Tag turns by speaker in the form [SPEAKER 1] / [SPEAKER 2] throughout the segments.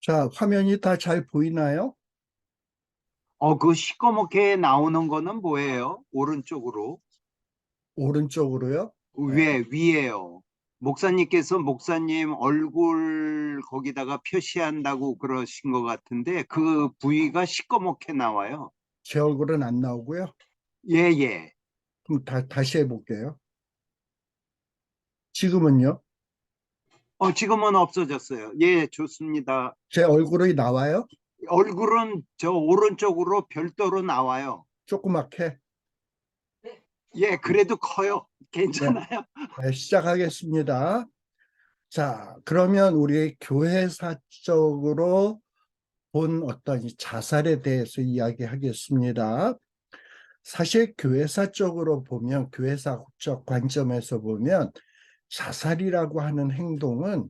[SPEAKER 1] 자, 화면이 다 잘 보이나요?
[SPEAKER 2] 그 시꺼멓게 나오는 거는 뭐예요? 오른쪽으로.
[SPEAKER 1] 오른쪽으로요? 네.
[SPEAKER 2] 위에요. 목사님께서 목사님 얼굴 거기다가 표시한다고 그러신 것 같은데 그 부위가 시꺼멓게 나와요.
[SPEAKER 1] 제 얼굴은 안 나오고요.
[SPEAKER 2] 예, 예.
[SPEAKER 1] 그럼 다시 해볼게요. 지금은요?
[SPEAKER 2] 지금은 없어졌어요. 예, 좋습니다.
[SPEAKER 1] 제 얼굴이 나와요?
[SPEAKER 2] 얼굴은 저 오른쪽으로 별도로 나와요.
[SPEAKER 1] 조그맣게?
[SPEAKER 2] 예, 그래도 커요.
[SPEAKER 1] 네.
[SPEAKER 2] 괜찮아요.
[SPEAKER 1] 네, 시작하겠습니다. 자, 그러면 우리 교회사적으로 본 어떤 이 자살에 대해서 이야기하겠습니다. 사실 교회사적으로 보면, 교회사적 관점에서 보면 자살이라고 하는 행동은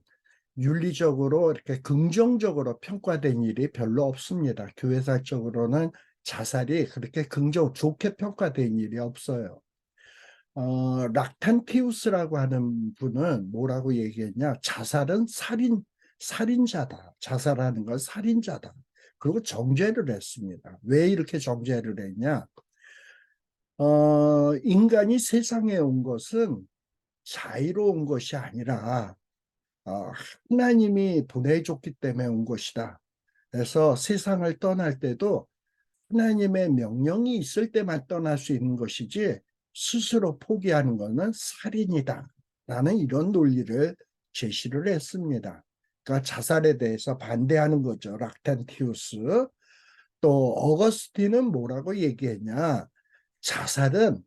[SPEAKER 1] 윤리적으로 이렇게 긍정적으로 평가된 일이 별로 없습니다. 교회사적으로는 자살이 그렇게 좋게 평가된 일이 없어요. 락탄티우스라고 하는 분은 뭐라고 얘기했냐? 자살은 살인자다. 자살하는 건 살인자다. 그리고 정죄를 했습니다. 왜 이렇게 정죄를 했냐? 인간이 세상에 온 것은 자유로운 것이 아니라 어, 하나님이 보내줬기 때문에 온 것이다. 그래서 세상을 떠날 때도 하나님의 명령이 있을 때만 떠날 수 있는 것이지 스스로 포기하는 것은 살인이다. 라는 이런 논리를 제시를 했습니다. 그러니까 자살에 대해서 반대하는 거죠. 락탄티우스. 또 어거스틴은 뭐라고 얘기했냐? 자살은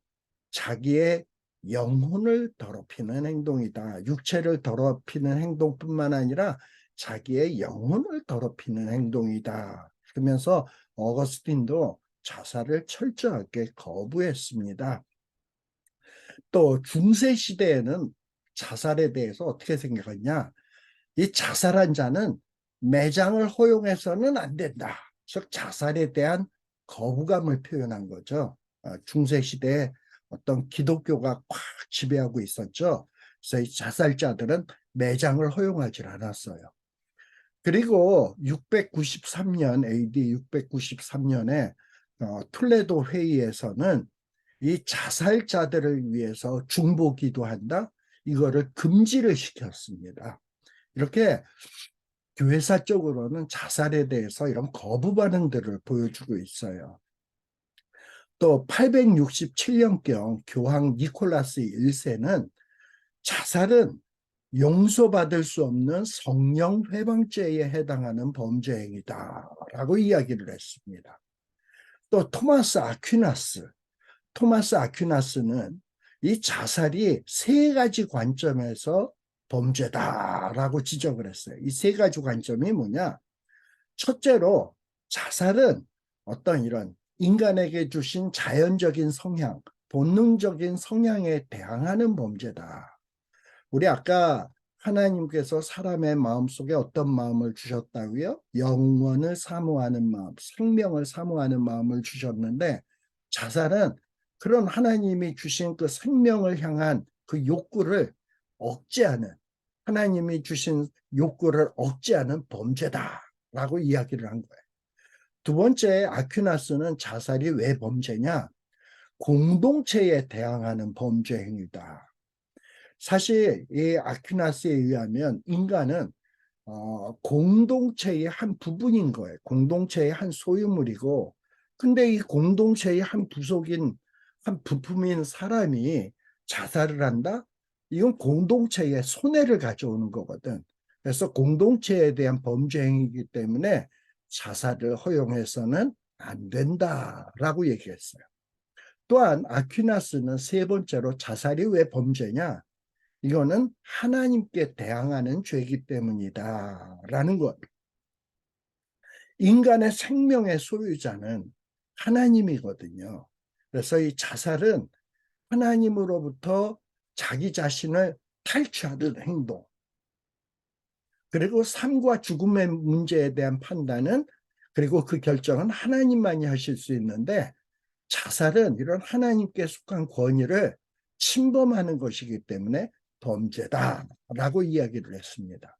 [SPEAKER 1] 자기의 영혼을 더럽히는 행동이다. 육체를 더럽히는 행동뿐만 아니라 자기의 영혼을 더럽히는 행동이다. 그러면서 어거스틴도 자살을 철저하게 거부했습니다. 또 중세 시대에는 자살에 대해서 어떻게 생각하냐? 이 자살한 자는 매장을 허용해서는 안 된다. 즉 자살에 대한 거부감을 표현한 거죠. 중세 시대에 어떤 기독교가 꽉 지배하고 있었죠. 그래서 이 자살자들은 매장을 허용하지 않았어요. 그리고 693년 AD 693년에 툴레도 회의에서는 이 자살자들을 위해서 중보 기도한다. 이거를 금지를 시켰습니다. 이렇게 교회사적으로는 자살에 대해서 이런 거부 반응들을 보여주고 있어요. 또 867년경 교황 니콜라스 1세는 자살은 용서받을 수 없는 성령 회방죄에 해당하는 범죄 행위다라고 이야기를 했습니다. 또 토마스 아퀴나스는 이 자살이 세 가지 관점에서 범죄다라고 지적을 했어요. 이 세 가지 관점이 뭐냐? 첫째로 자살은 어떤 이런 인간에게 주신 자연적인 성향, 본능적인 성향에 대항하는 범죄다. 우리 아까 하나님께서 사람의 마음속에 어떤 마음을 주셨다고요? 영원을 사모하는 마음, 생명을 사모하는 마음을 주셨는데 자살은 그런 하나님이 주신 그 생명을 향한 그 욕구를 억제하는 하나님이 주신 욕구를 억제하는 범죄다라고 이야기를 한 거예요. 두 번째 아퀴나스는 자살이 왜 범죄냐? 공동체에 대항하는 범죄 행위다. 사실 이 아퀴나스에 의하면 인간은 공동체의 한 부분인 거예요. 공동체의 한 소유물이고, 근데 이 공동체의 한 부속인 한 부품인 사람이 자살을 한다? 이건 공동체에 손해를 가져오는 거거든. 그래서 공동체에 대한 범죄 행위이기 때문에 자살을 허용해서는 안 된다라고 얘기했어요. 또한 아퀴나스는 세 번째로 자살이 왜 범죄냐? 이거는 하나님께 대항하는 죄이기 때문이다라는 것. 인간의 생명의 소유자는 하나님이거든요. 그래서 이 자살은 하나님으로부터 자기 자신을 탈취하는 행동, 그리고 삶과 죽음의 문제에 대한 판단은 그리고 그 결정은 하나님만이 하실 수 있는데 자살은 이런 하나님께 속한 권위를 침범하는 것이기 때문에 범죄다라고 이야기를 했습니다.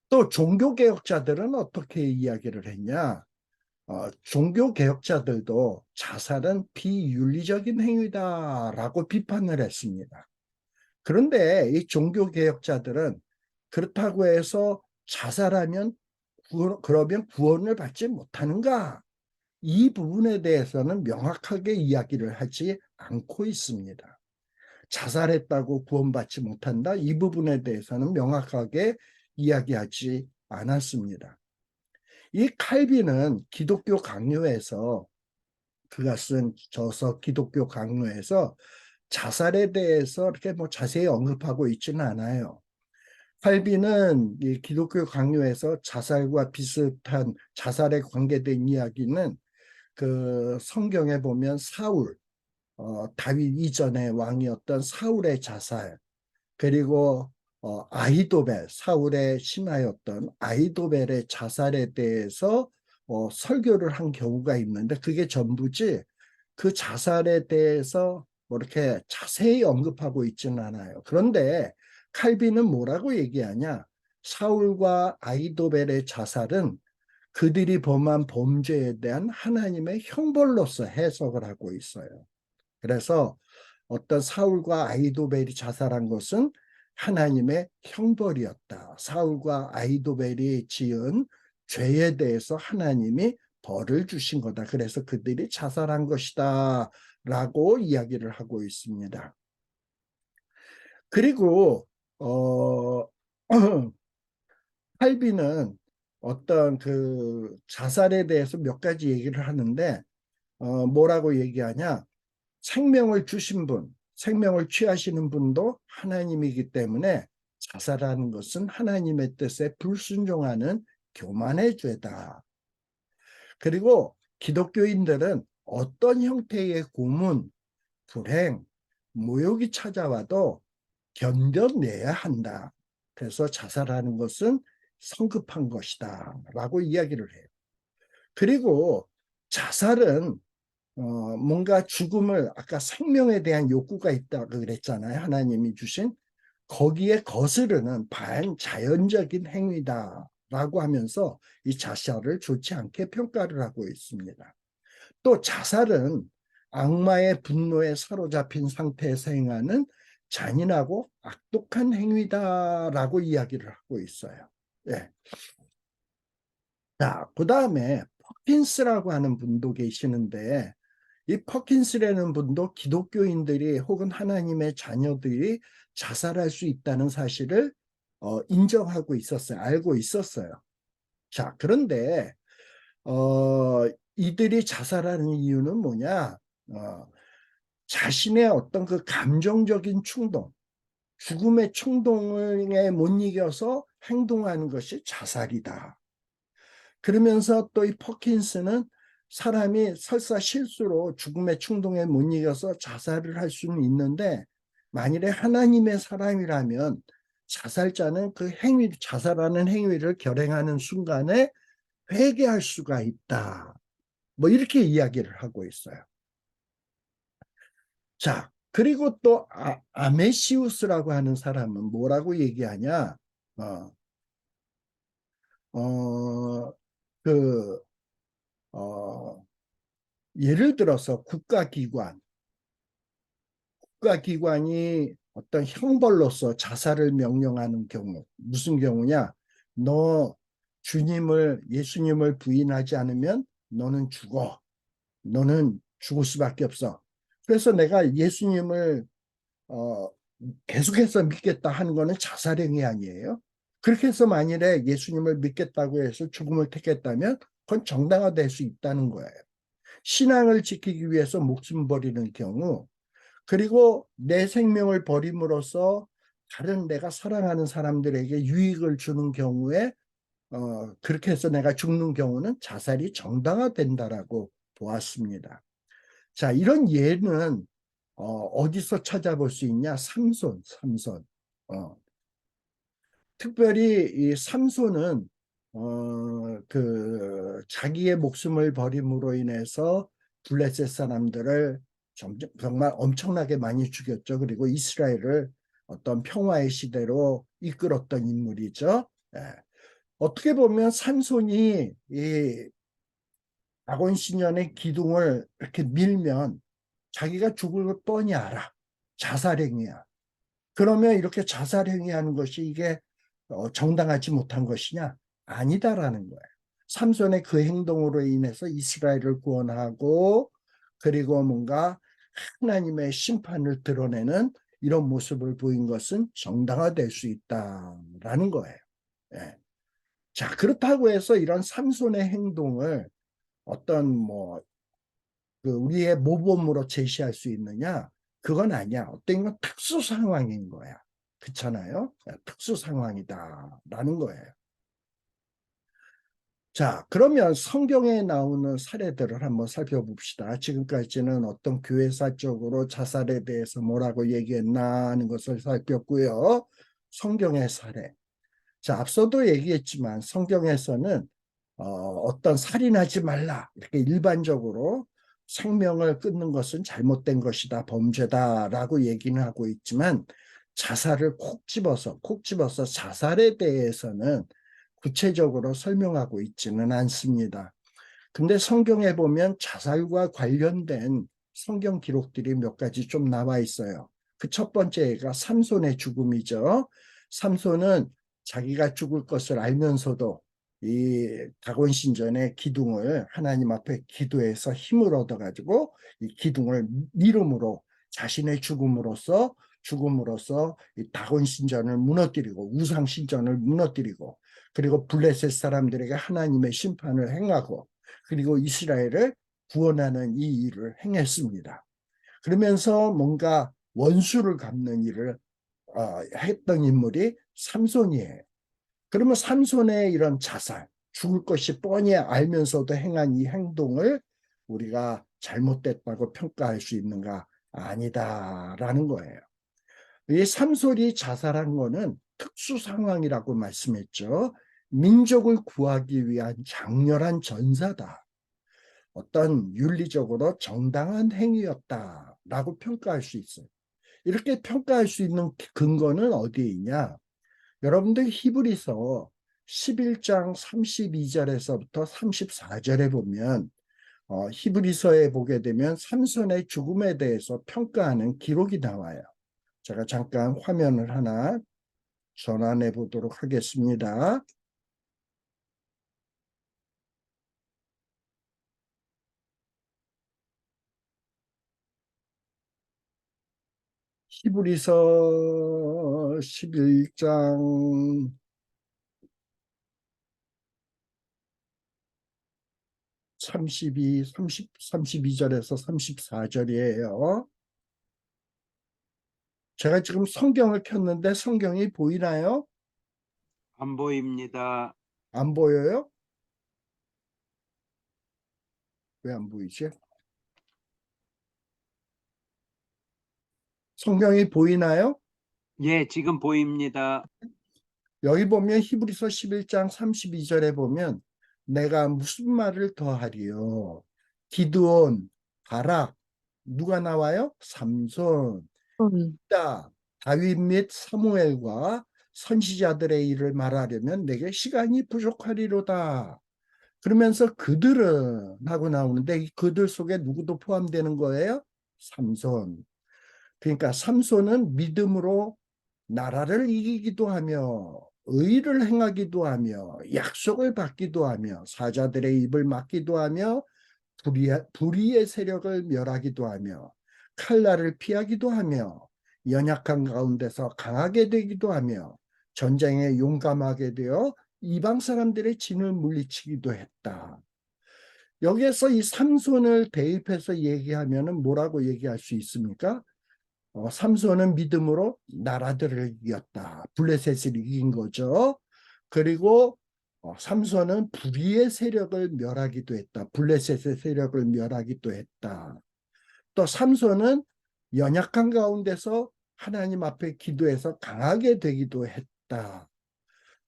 [SPEAKER 1] 또 종교개혁자들은 어떻게 이야기를 했냐? 종교개혁자들도 자살은 비윤리적인 행위다라고 비판을 했습니다. 그런데 이 종교개혁자들은 그렇다고 해서 자살하면 그러면 구원을 받지 못하는가? 이 부분에 대해서는 명확하게 이야기를 하지 않고 있습니다. 자살했다고 구원받지 못한다? 이 부분에 대해서는 명확하게 이야기하지 않았습니다. 이 칼빈은 기독교 강요에서 그가 쓴 저서 기독교 강요에서 자살에 대해서 이렇게 뭐 자세히 언급하고 있지는 않아요. 칼빈은 이 기독교 강요에서 자살과 비슷한 자살에 관계된 이야기는 그 성경에 보면 사울, 다윗 이전의 왕이었던 사울의 자살, 그리고 아히도벨, 사울의 신하였던 아히도벨의 자살에 대해서 설교를 한 경우가 있는데 그게 전부지 그 자살에 대해서 뭐 이렇게 자세히 언급하고 있지는 않아요. 그런데 칼빈은 뭐라고 얘기하냐? 사울과 아히도벨의 자살은 그들이 범한 범죄에 대한 하나님의 형벌로서 해석을 하고 있어요. 그래서 어떤 사울과 아히도벨이 자살한 것은 하나님의 형벌이었다. 사울과 아히도벨이 지은 죄에 대해서 하나님이 벌을 주신 거다. 그래서 그들이 자살한 것이다. 라고 이야기를 하고 있습니다. 그리고 칼빈은 어떤 그 자살에 대해서 몇 가지 얘기를 하는데 뭐라고 얘기하냐? 생명을 주신 분, 생명을 취하시는 분도 하나님이기 때문에 자살하는 것은 하나님의 뜻에 불순종하는 교만의 죄다. 그리고 기독교인들은 어떤 형태의 고문, 불행, 모욕이 찾아와도 견뎌내야 한다. 그래서 자살하는 것은 성급한 것이다. 라고 이야기를 해요. 그리고 자살은 뭔가 죽음을 아까 생명에 대한 욕구가 있다고 그랬잖아요. 하나님이 주신 거기에 거스르는 반자연적인 행위다라고 하면서 이 자살을 좋지 않게 평가를 하고 있습니다. 또 자살은 악마의 분노에 사로잡힌 상태에서 행하는 잔인하고 악독한 행위다라고 이야기를 하고 있어요. 예. 자, 그 다음에 퍼킨스라고 하는 분도 계시는데 이 퍼킨스라는 분도 기독교인들이 혹은 하나님의 자녀들이 자살할 수 있다는 사실을 인정하고 있었어요. 알고 있었어요. 자, 그런데 이들이 자살하는 이유는 뭐냐? 자신의 어떤 그 감정적인 충동, 죽음의 충동에 못 이겨서 행동하는 것이 자살이다. 그러면서 또 이 퍼킨스는 사람이 설사 실수로 죽음의 충동에 못 이겨서 자살을 할 수는 있는데 만일에 하나님의 사람이라면 자살자는 그 행위, 자살하는 행위를 결행하는 순간에 회개할 수가 있다. 뭐 이렇게 이야기를 하고 있어요. 자, 그리고 또 아메시우스라고 하는 사람은 뭐라고 얘기하냐? 어, 어, 그, 어, 예를 들어서 국가기관이 어떤 형벌로서 자살을 명령하는 경우, 무슨 경우냐? 너 예수님을 부인하지 않으면 너는 죽어. 너는 죽을 수밖에 없어. 그래서 내가 예수님을 어, 계속해서 믿겠다 하는 거는 자살행위 아니에요? 그렇게 해서 만일에 예수님을 믿겠다고 해서 죽음을 택했다면 그건 정당화될 수 있다는 거예요. 신앙을 지키기 위해서 목숨 버리는 경우, 그리고 내 생명을 버림으로써 다른 내가 사랑하는 사람들에게 유익을 주는 경우에 그렇게 해서 내가 죽는 경우는 자살이 정당화된다라고 보았습니다. 자, 이런 예는 어디서 찾아볼 수 있냐? 삼손. 어, 특별히 이 삼손은 그 자기의 목숨을 버림으로 인해서 블레셋 사람들을 정말 엄청나게 많이 죽였죠. 그리고 이스라엘을 어떤 평화의 시대로 이끌었던 인물이죠. 예. 어떻게 보면 삼손이 이 다곤 신전의 기둥을 이렇게 밀면 자기가 죽을 걸 뻔히 알아. 자살행위야. 그러면 이렇게 자살행위하는 것이 이게 정당하지 못한 것이냐? 아니다라는 거예요. 삼손의 그 행동으로 인해서 이스라엘을 구원하고 그리고 뭔가 하나님의 심판을 드러내는 이런 모습을 보인 것은 정당화될 수 있다라는 거예요. 예. 자, 그렇다고 해서 이런 삼손의 행동을 어떤 뭐 그 우리의 모범으로 제시할 수 있느냐? 그건 아니야. 어떤 건 특수 상황인 거야. 그렇잖아요. 특수 상황이다라는 거예요. 자, 그러면 성경에 나오는 사례들을 한번 살펴봅시다. 지금까지는 어떤 교회사적으로 자살에 대해서 뭐라고 얘기했나 하는 것을 살폈고요. 성경의 사례. 자, 앞서도 얘기했지만 성경에서는 어떤 살인하지 말라 이렇게 일반적으로 생명을 끊는 것은 잘못된 것이다, 범죄다라고 얘기는 하고 있지만 자살을 콕 집어서 자살에 대해서는 구체적으로 설명하고 있지는 않습니다. 근데 성경에 보면 자살과 관련된 성경 기록들이 몇 가지 좀 나와 있어요. 그 첫 번째가 삼손의 죽음이죠. 삼손은 자기가 죽을 것을 알면서도 이 다곤 신전의 기둥을 하나님 앞에 기도해서 힘을 얻어가지고 이 기둥을 믿음으로 자신의 죽음으로써 이 다곤 신전을 무너뜨리고 우상 신전을 무너뜨리고 그리고 블레셋 사람들에게 하나님의 심판을 행하고 그리고 이스라엘을 구원하는 이 일을 행했습니다. 그러면서 뭔가 원수를 갚는 일을 했던 인물이 삼손이에요. 그러면 삼손의 이런 자살, 죽을 것이 뻔히 알면서도 행한 이 행동을 우리가 잘못됐다고 평가할 수 있는가? 아니다라는 거예요. 이 삼손이 자살한 거는 특수 상황이라고 말씀했죠. 민족을 구하기 위한 장렬한 전사다. 어떤 윤리적으로 정당한 행위였다라고 평가할 수 있어요. 이렇게 평가할 수 있는 근거는 어디에 있냐? 여러분들 히브리서 11장 32절에서부터 34절에 보면 히브리서에 보게 되면 삼손의 죽음에 대해서 평가하는 기록이 나와요. 제가 잠깐 화면을 하나 전환해 보도록 하겠습니다. 히브리서 11장 32절에서 34절이에요. 제가 지금 성경을 켰는데 성경이 보이나요?
[SPEAKER 2] 안 보입니다.
[SPEAKER 1] 안 보여요? 왜 안 보이지? 성경이 보이나요?
[SPEAKER 2] 예, 지금 보입니다.
[SPEAKER 1] 여기 보면 히브리서 11장 32절에 보면 내가 무슨 말을 더하리요? 기드온, 바락, 누가 나와요? 삼손, 다 다윗 및 사무엘과 선지자들의 일을 말하려면 내게 시간이 부족하리로다. 그러면서 그들은 하고 나오는데 이 그들 속에 누구도 포함되는 거예요? 삼손. 그러니까 삼손은 믿음으로 나라를 이기기도 하며 의를 행하기도 하며 약속을 받기도 하며 사자들의 입을 막기도 하며 불의의 세력을 멸하기도 하며 칼날을 피하기도 하며 연약한 가운데서 강하게 되기도 하며 전쟁에 용감하게 되어 이방 사람들의 진을 물리치기도 했다. 여기에서 이 삼손을 대입해서 얘기하면은 뭐라고 얘기할 수 있습니까? 삼손은 믿음으로 나라들을 이겼다. 블레셋을 이긴 거죠. 그리고 삼손은 불의의 세력을 멸하기도 했다. 블레셋의 세력을 멸하기도 했다. 또 삼손은 연약한 가운데서 하나님 앞에 기도해서 강하게 되기도 했다.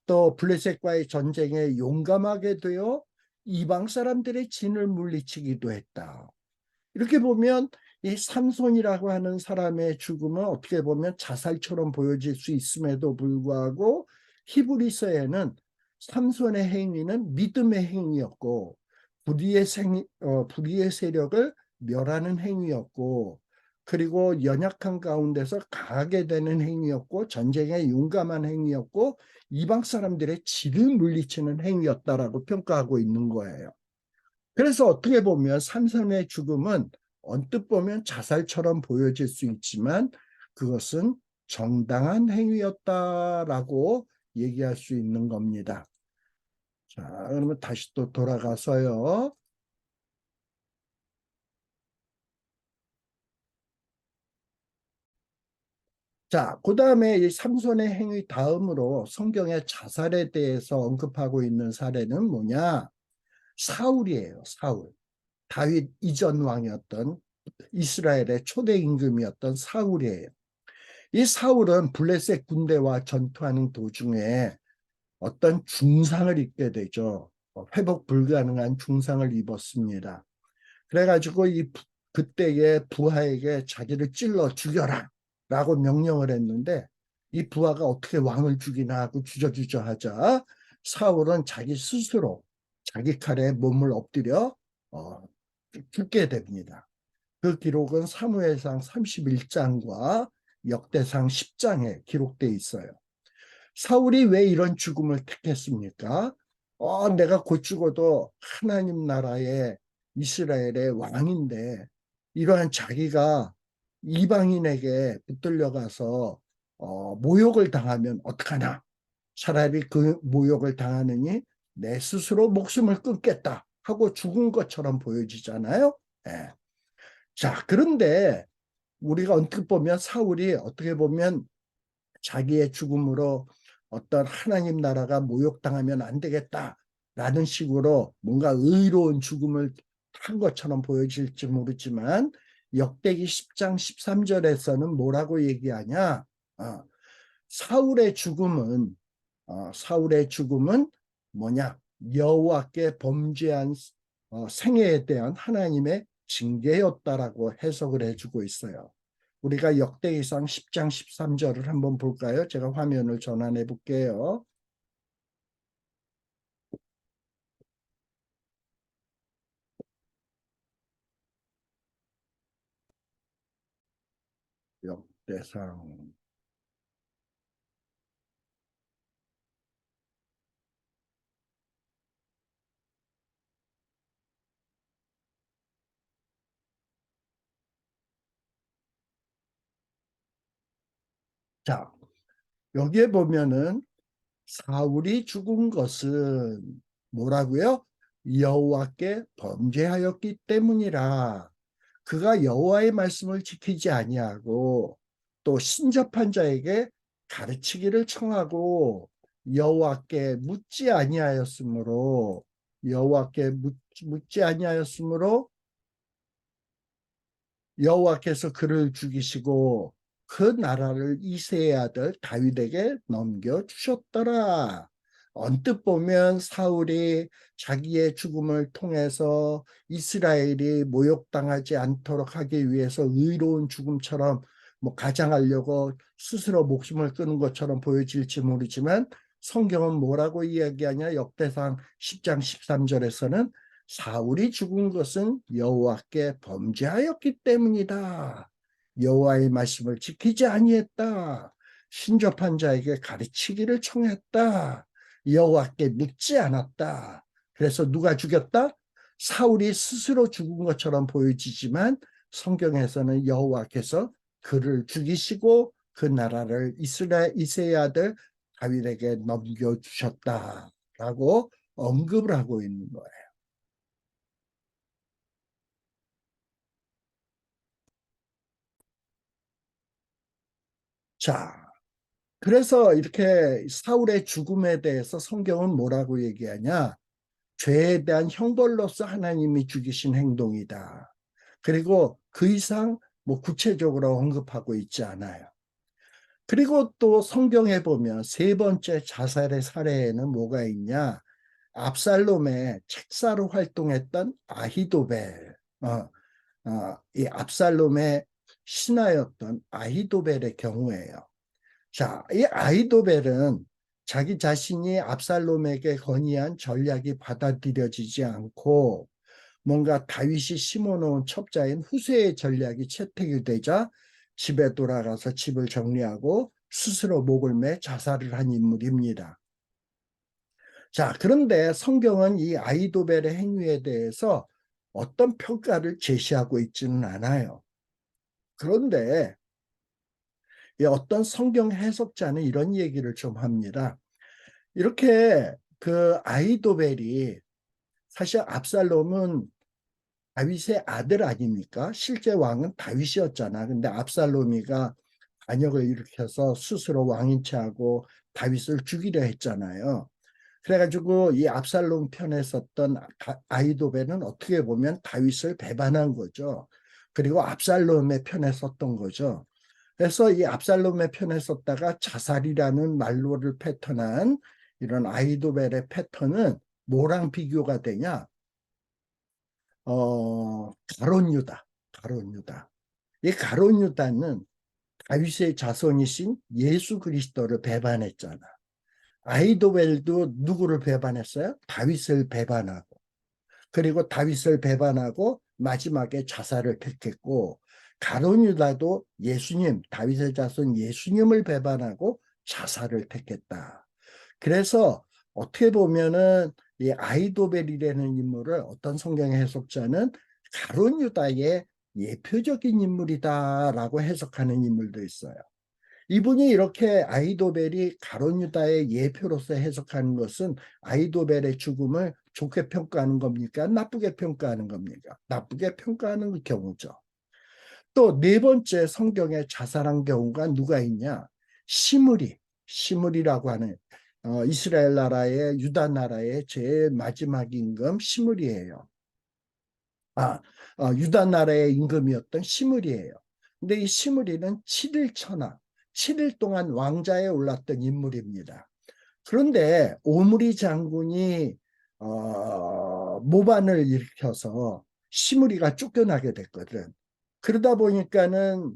[SPEAKER 1] 또 블레셋과의 전쟁에 용감하게 되어 이방 사람들의 진을 물리치기도 했다. 이렇게 보면 이 삼손이라고 하는 사람의 죽음은 어떻게 보면 자살처럼 보여질 수 있음에도 불구하고 히브리서에는 삼손의 행위는 믿음의 행위였고 불의의 세력을 멸하는 행위였고 그리고 연약한 가운데서 강하게 되는 행위였고 전쟁에 용감한 행위였고 이방 사람들의 질을 물리치는 행위였다라고 평가하고 있는 거예요. 그래서 어떻게 보면 삼손의 죽음은 언뜻 보면 자살처럼 보여질 수 있지만 그것은 정당한 행위였다라고 얘기할 수 있는 겁니다. 자, 그러면 다시 또 돌아가서요. 자, 그 다음에 이 삼손의 행위 다음으로 성경의 자살에 대해서 언급하고 있는 사례는 뭐냐? 사울이에요, 사울. 다윗 이전 왕이었던 이스라엘의 초대 임금이었던 사울이에요. 이 사울은 블레셋 군대와 전투하는 도중에 어떤 중상을 입게 되죠. 회복 불가능한 중상을 입었습니다. 그래가지고 그때의 부하에게 자기를 찔러 죽여라 라고 명령을 했는데 이 부하가 어떻게 왕을 죽이나 하고 주저주저 하자 사울은 자기 스스로 자기 칼에 몸을 엎드려 어, 죽게 됩니다. 그 기록은 사무엘상 31장과 역대상 10장에 기록되어 있어요. 사울이 왜 이런 죽음을 택했습니까? 내가 곧 죽어도 하나님 나라의 이스라엘의 왕인데 이러한 자기가 이방인에게 붙들려 가서 모욕을 당하면 어떡하나? 차라리 그 모욕을 당하느니 내 스스로 목숨을 끊겠다 하고 죽은 것처럼 보여지잖아요. 예. 자, 그런데 우리가 언뜻 보면 사울이 어떻게 보면 자기의 죽음으로 어떤 하나님 나라가 모욕당하면 안 되겠다라는 식으로 뭔가 의로운 죽음을 한 것처럼 보여질지 모르지만 역대기 10장 13절에서는 뭐라고 얘기하냐? 어, 사울의 죽음은 사울의 죽음은 뭐냐? 여호와께 범죄한 생애에 대한 하나님의 징계였다라고 해석을 해주고 있어요. 우리가 역대기상 10장 13절을 한번 볼까요? 제가 화면을 전환해 볼게요. 역대상. 자, 여기에 보면은 사울이 죽은 것은 뭐라고요? 여호와께 범죄하였기 때문이라. 그가 여호와의 말씀을 지키지 아니하고 또 신접한 자에게 가르치기를 청하고 여호와께 여호와께 묻지 아니하였으므로 여호와께서 그를 죽이시고 그 나라를 이새의 아들 다윗에게 넘겨주셨더라. 언뜻 보면 사울이 자기의 죽음을 통해서 이스라엘이 모욕당하지 않도록 하기 위해서 의로운 죽음처럼 가장하려고 스스로 목숨을 끊은 것처럼 보여질지 모르지만 성경은 뭐라고 이야기하냐? 역대상 10장 13절에서는 사울이 죽은 것은 여호와께 범죄하였기 때문이다. 여호와의 말씀을 지키지 아니했다. 신접한 자에게 가르치기를 청했다. 여호와께 묻지 않았다. 그래서 누가 죽였다? 사울이 스스로 죽은 것처럼 보여지지만 성경에서는 여호와께서 그를 죽이시고 그 나라를 이새의 아들 다윗에게 넘겨주셨다라고 언급을 하고 있는 거예요. 자, 그래서 이렇게 사울의 죽음에 대해서 성경은 뭐라고 얘기하냐? 죄에 대한 형벌로서 하나님이 죽이신 행동이다. 그리고 그 이상 구체적으로 언급하고 있지 않아요. 그리고 또 성경에 보면 세 번째 자살의 사례에는 뭐가 있냐? 압살롬의 책사로 활동했던 아히도벨, 이 압살롬의 신하였던 아히도벨의 경우예요. 자, 이 아히도벨은 자기 자신이 압살롬에게 건의한 전략이 받아들여지지 않고 뭔가 다윗이 심어놓은 첩자인 후세의 전략이 채택이 되자 집에 돌아가서 집을 정리하고 스스로 목을 매 자살을 한 인물입니다. 자, 그런데 성경은 이 아히도벨의 행위에 대해서 어떤 평가를 제시하고 있지는 않아요. 그런데 어떤 성경 해석자는 이런 얘기를 좀 합니다. 이렇게 그 아히도벨이 사실 압살롬은 다윗의 아들 아닙니까? 실제 왕은 다윗이었잖아. 근데 압살롬이가 반역을 일으켜서 스스로 왕인체하고 다윗을 죽이려 했잖아요. 그래가지고 이 압살롬 편에 섰던 아히도벨은 어떻게 보면 다윗을 배반한 거죠. 그리고 압살롬의 편에 섰던 거죠. 그래서 이 압살롬의 편에 섰다가 자살이라는 말로를 패턴한 이런 아히도벨의 패턴은 뭐랑 비교가 되냐? 가론 유다, 가론 유다. 이 가론 유다는 다윗의 자손이신 예수 그리스도를 배반했잖아. 아히도벨도 누구를 배반했어요? 다윗을 배반하고. 그리고 다윗을 배반하고 마지막에 자살을 택했고, 가론 유다도 예수님, 다윗의 자손 예수님을 배반하고 자살을 택했다. 그래서 어떻게 보면은 이 아히도벨이라는 인물을 어떤 성경 해석자는 가룟 유다의 예표적인 인물이다라고 해석하는 인물도 있어요. 이분이 이렇게 아히도벨이 가룟 유다의 예표로서 해석하는 것은 아히도벨의 죽음을 좋게 평가하는 겁니까? 나쁘게 평가하는 겁니까? 나쁘게 평가하는 경우죠. 또 네 번째 성경에 자살한 경우가 누가 있냐? 시므리라고 하는 이스라엘 나라의 유다 나라의 제일 마지막 임금 시므리예요. 유다 나라의 임금이었던 시므리예요. 근데 이 시므리는 7일 천하, 7일 동안 왕자에 올랐던 인물입니다. 그런데 오므리 장군이 모반을 일으켜서 시므리가 쫓겨나게 됐거든. 그러다 보니까는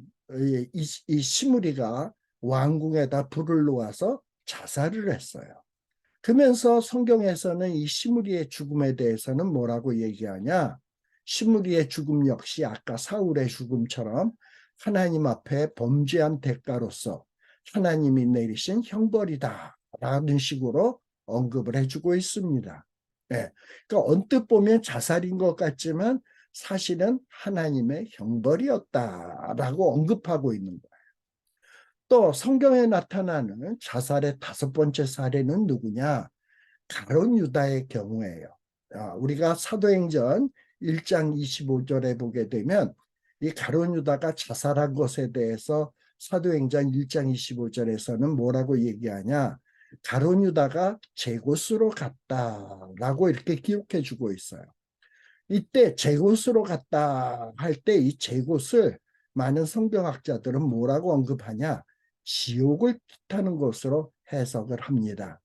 [SPEAKER 1] 이 시므리가 왕궁에다 불을 놓아서 자살을 했어요. 그러면서 성경에서는 이 시므리의 죽음에 대해서는 뭐라고 얘기하냐? 시므리의 죽음 역시 아까 사울의 죽음처럼 하나님 앞에 범죄한 대가로서 하나님이 내리신 형벌이다 라는 식으로 언급을 해주고 있습니다. 예, 그러니까 언뜻 보면 자살인 것 같지만 사실은 하나님의 형벌이었다라고 언급하고 있는 거예요. 또 성경에 나타나는 자살의 다섯 번째 사례는 누구냐? 가룟 유다의 경우예요. 우리가 사도행전 1장 25절에 보게 되면 이 가룟 유다가 자살한 것에 대해서 사도행전 1장 25절에서는 뭐라고 얘기하냐? 가룟 유다가 제 곳으로 갔다라고 이렇게 기록해 주고 있어요. 이때 제 곳으로 갔다 할 때 이 제 곳을 많은 성경학자들은 뭐라고 언급하냐? 지옥을 뜻하는 것으로 해석을 합니다.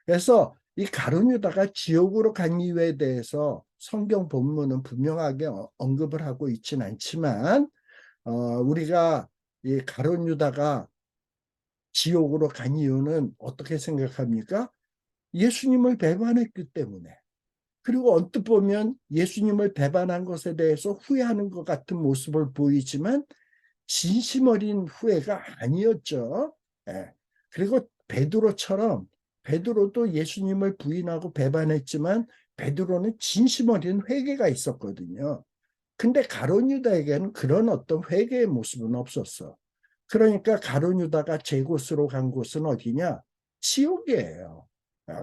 [SPEAKER 1] 그래서 이 가룟 유다가 지옥으로 간 이유에 대해서 성경 본문은 분명하게 언급을 하고 있지는 않지만 우리가 이 가룟 유다가 지옥으로 간 이유는 어떻게 생각합니까? 예수님을 배반했기 때문에. 그리고 언뜻 보면 예수님을 배반한 것에 대해서 후회하는 것 같은 모습을 보이지만 진심 어린 후회가 아니었죠. 예. 그리고 베드로도 예수님을 부인하고 배반했지만 베드로는 진심 어린 회개가 있었거든요. 근데 가룟 유다에게는 그런 어떤 회개의 모습은 없었어. 그러니까 가룟 유다가 제 곳으로 간 곳은 어디냐? 지옥이에요.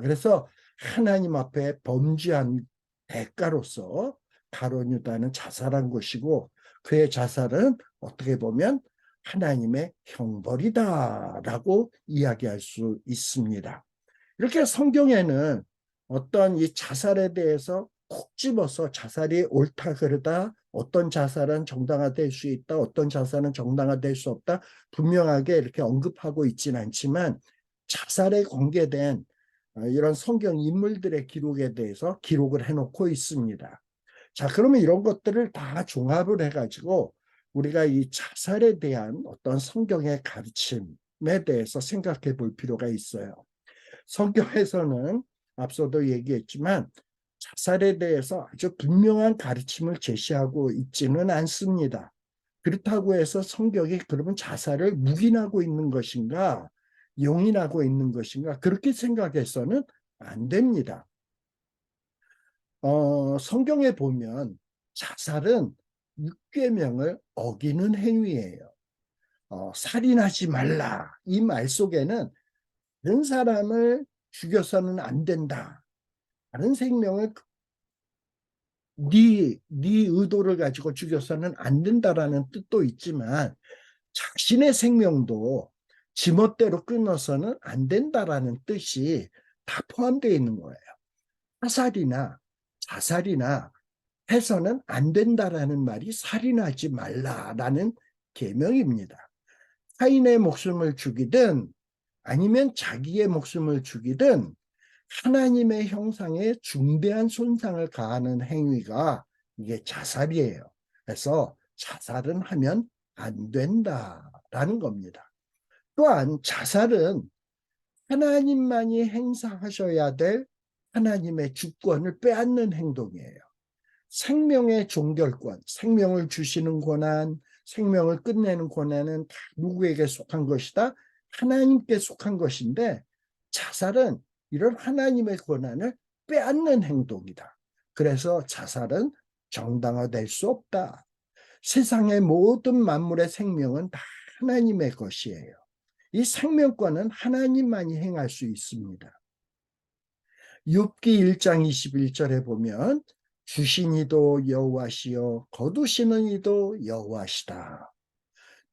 [SPEAKER 1] 그래서 하나님 앞에 범죄한 대가로서 가룟 유다는 자살한 것이고 그의 자살은 어떻게 보면 하나님의 형벌이다라고 이야기할 수 있습니다. 이렇게 성경에는 어떤 이 자살에 대해서 콕 집어서 자살이 옳다 그르다, 어떤 자살은 정당화될 수 있다, 어떤 자살은 정당화될 수 없다, 분명하게 이렇게 언급하고 있지는 않지만 자살에 관계된 이런 성경 인물들의 기록에 대해서 기록을 해놓고 있습니다. 자, 그러면 이런 것들을 다 종합을 해가지고 우리가 이 자살에 대한 어떤 성경의 가르침에 대해서 생각해 볼 필요가 있어요. 성경에서는 앞서도 얘기했지만 자살에 대해서 아주 분명한 가르침을 제시하고 있지는 않습니다. 그렇다고 해서 성경이 그러면 자살을 묵인하고 있는 것인가, 용인하고 있는 것인가, 그렇게 생각해서는 안 됩니다. 성경에 보면 자살은 육계명을 어기는 행위예요. 살인하지 말라. 이 말 속에는 다른 사람을 죽여서는 안 된다. 다른 생명을 네 의도를 가지고 죽여서는 안 된다라는 뜻도 있지만 자신의 생명도 지멋대로 끊어서는 안 된다라는 뜻이 다 포함되어 있는 거예요. 사살이나 자살이나 해서는 안 된다라는 말이 살인하지 말라라는 계명입니다. 타인의 목숨을 죽이든 아니면 자기의 목숨을 죽이든 하나님의 형상에 중대한 손상을 가하는 행위가 이게 자살이에요. 그래서 자살은 하면 안 된다라는 겁니다. 또한 자살은 하나님만이 행사하셔야 될 하나님의 주권을 빼앗는 행동이에요. 생명의 종결권, 생명을 주시는 권한, 생명을 끝내는 권한은 다 누구에게 속한 것이다? 하나님께 속한 것인데 자살은 이런 하나님의 권한을 빼앗는 행동이다. 그래서 자살은 정당화될 수 없다. 세상의 모든 만물의 생명은 다 하나님의 것이에요. 이 생명권은 하나님만이 행할 수 있습니다. 욥기 1장 21절에 보면 주신 이도 여호와시요 거두시는 이도 여호와시다.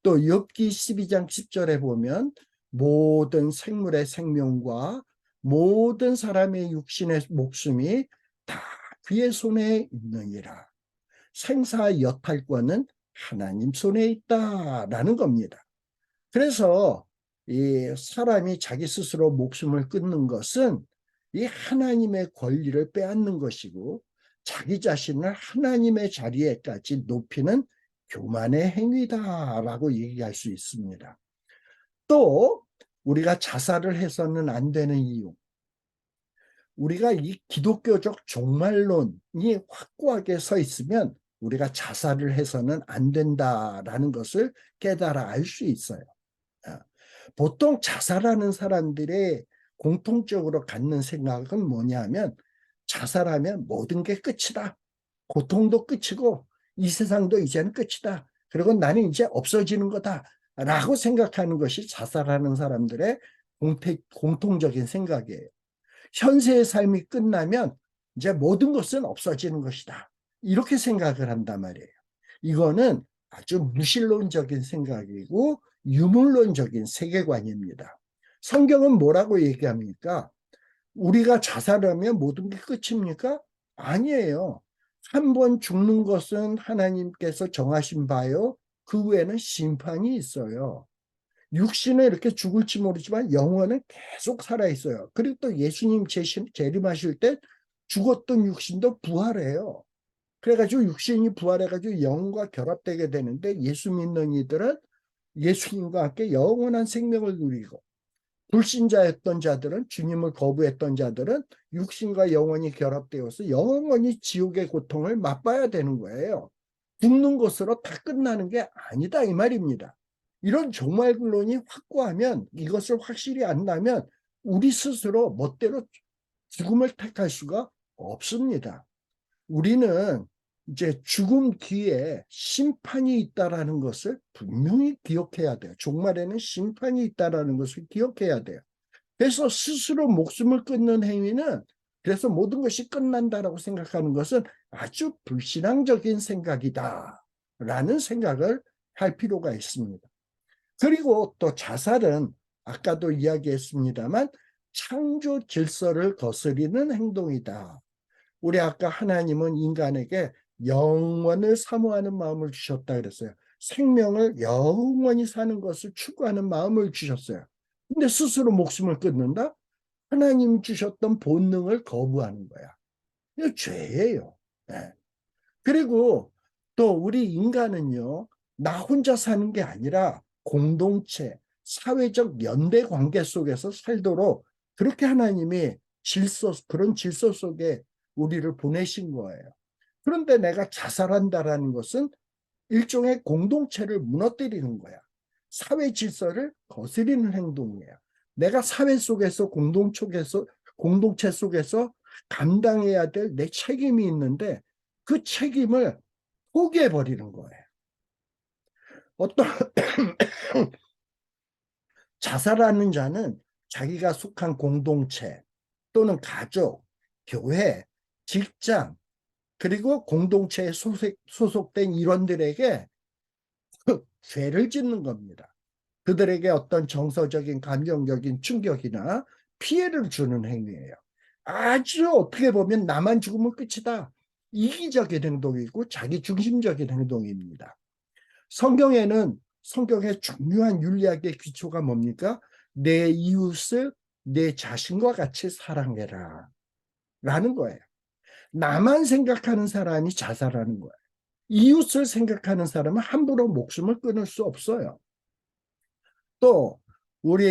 [SPEAKER 1] 또 욥기 12장 10절에 보면 모든 생물의 생명과 모든 사람의 육신의 목숨이 다 그의 손에 있느니라. 생사 여탈권은 하나님 손에 있다라는 겁니다. 그래서 이 사람이 자기 스스로 목숨을 끊는 것은 이 하나님의 권리를 빼앗는 것이고 자기 자신을 하나님의 자리에까지 높이는 교만의 행위다라고 얘기할 수 있습니다. 또 우리가 자살을 해서는 안 되는 이유, 우리가 이 기독교적 종말론이 확고하게 서 있으면 우리가 자살을 해서는 안 된다라는 것을 깨달아 알 수 있어요. 보통 자살하는 사람들의 공통적으로 갖는 생각은 뭐냐면 자살하면 모든 게 끝이다. 고통도 끝이고 이 세상도 이제는 끝이다. 그리고 나는 이제 없어지는 거다. 라고 생각하는 것이 자살하는 사람들의 공통적인 생각이에요. 현세의 삶이 끝나면 이제 모든 것은 없어지는 것이다. 이렇게 생각을 한단 말이에요. 이거는 아주 무신론적인 생각이고 유물론적인 세계관입니다. 성경은 뭐라고 얘기합니까? 우리가 자살하면 모든 게 끝입니까? 아니에요. 한 번 죽는 것은 하나님께서 정하신 바요. 그 후에는 심판이 있어요. 육신은 이렇게 죽을지 모르지만 영혼은 계속 살아있어요. 그리고 또 예수님 재림하실 때 죽었던 육신도 부활해요. 그래가지고 육신이 부활해가지고 영혼과 결합되게 되는데 예수 믿는 이들은 예수님과 함께 영원한 생명을 누리고 불신자였던 자들은 주님을 거부했던 자들은 육신과 영혼이 결합되어서 영원히 지옥의 고통을 맛봐야 되는 거예요. 죽는 것으로 다 끝나는 게 아니다 이 말입니다. 이런 종말론이 확고하면 이것을 확실히 안다면 우리 스스로 멋대로 죽음을 택할 수가 없습니다. 우리는 이제 죽음 뒤에 심판이 있다라는 것을 분명히 기억해야 돼요. 종말에는 심판이 있다라는 것을 기억해야 돼요. 그래서 스스로 목숨을 끊는 행위는 그래서 모든 것이 끝난다라고 생각하는 것은 아주 불신앙적인 생각이다라는 생각을 할 필요가 있습니다. 그리고 또 자살은 아까도 이야기했습니다만 창조 질서를 거스리는 행동이다. 우리 아까 하나님은 인간에게 영원을 사모하는 마음을 주셨다 그랬어요. 생명을 영원히 사는 것을 추구하는 마음을 주셨어요. 근데 스스로 목숨을 끊는다? 하나님 주셨던 본능을 거부하는 거야. 이거 죄예요. 네. 그리고 또 우리 인간은요, 나 혼자 사는 게 아니라 공동체, 사회적 연대 관계 속에서 살도록 그렇게 하나님이 그런 질서 속에 우리를 보내신 거예요. 그런데 내가 자살한다라는 것은 일종의 공동체를 무너뜨리는 거야. 사회 질서를 거스리는 행동이에요. 내가 사회 속에서 공동체 속에서 감당해야 될 내 책임이 있는데 그 책임을 포기해 버리는 거예요. 어떤 자살하는 자는 자기가 속한 공동체 또는 가족, 교회, 직장, 그리고 공동체에 소속된 일원들에게 죄를 짓는 겁니다. 그들에게 어떤 정서적인, 감정적인 충격이나 피해를 주는 행위예요. 아주 어떻게 보면 나만 죽으면 끝이다. 이기적인 행동이고 자기 중심적인 행동입니다. 성경의 중요한 윤리학의 기초가 뭡니까? 내 이웃을 내 자신과 같이 사랑해라 라는 거예요. 나만 생각하는 사람이 자살하는 거예요. 이웃을 생각하는 사람은 함부로 목숨을 끊을 수 없어요. 또 우리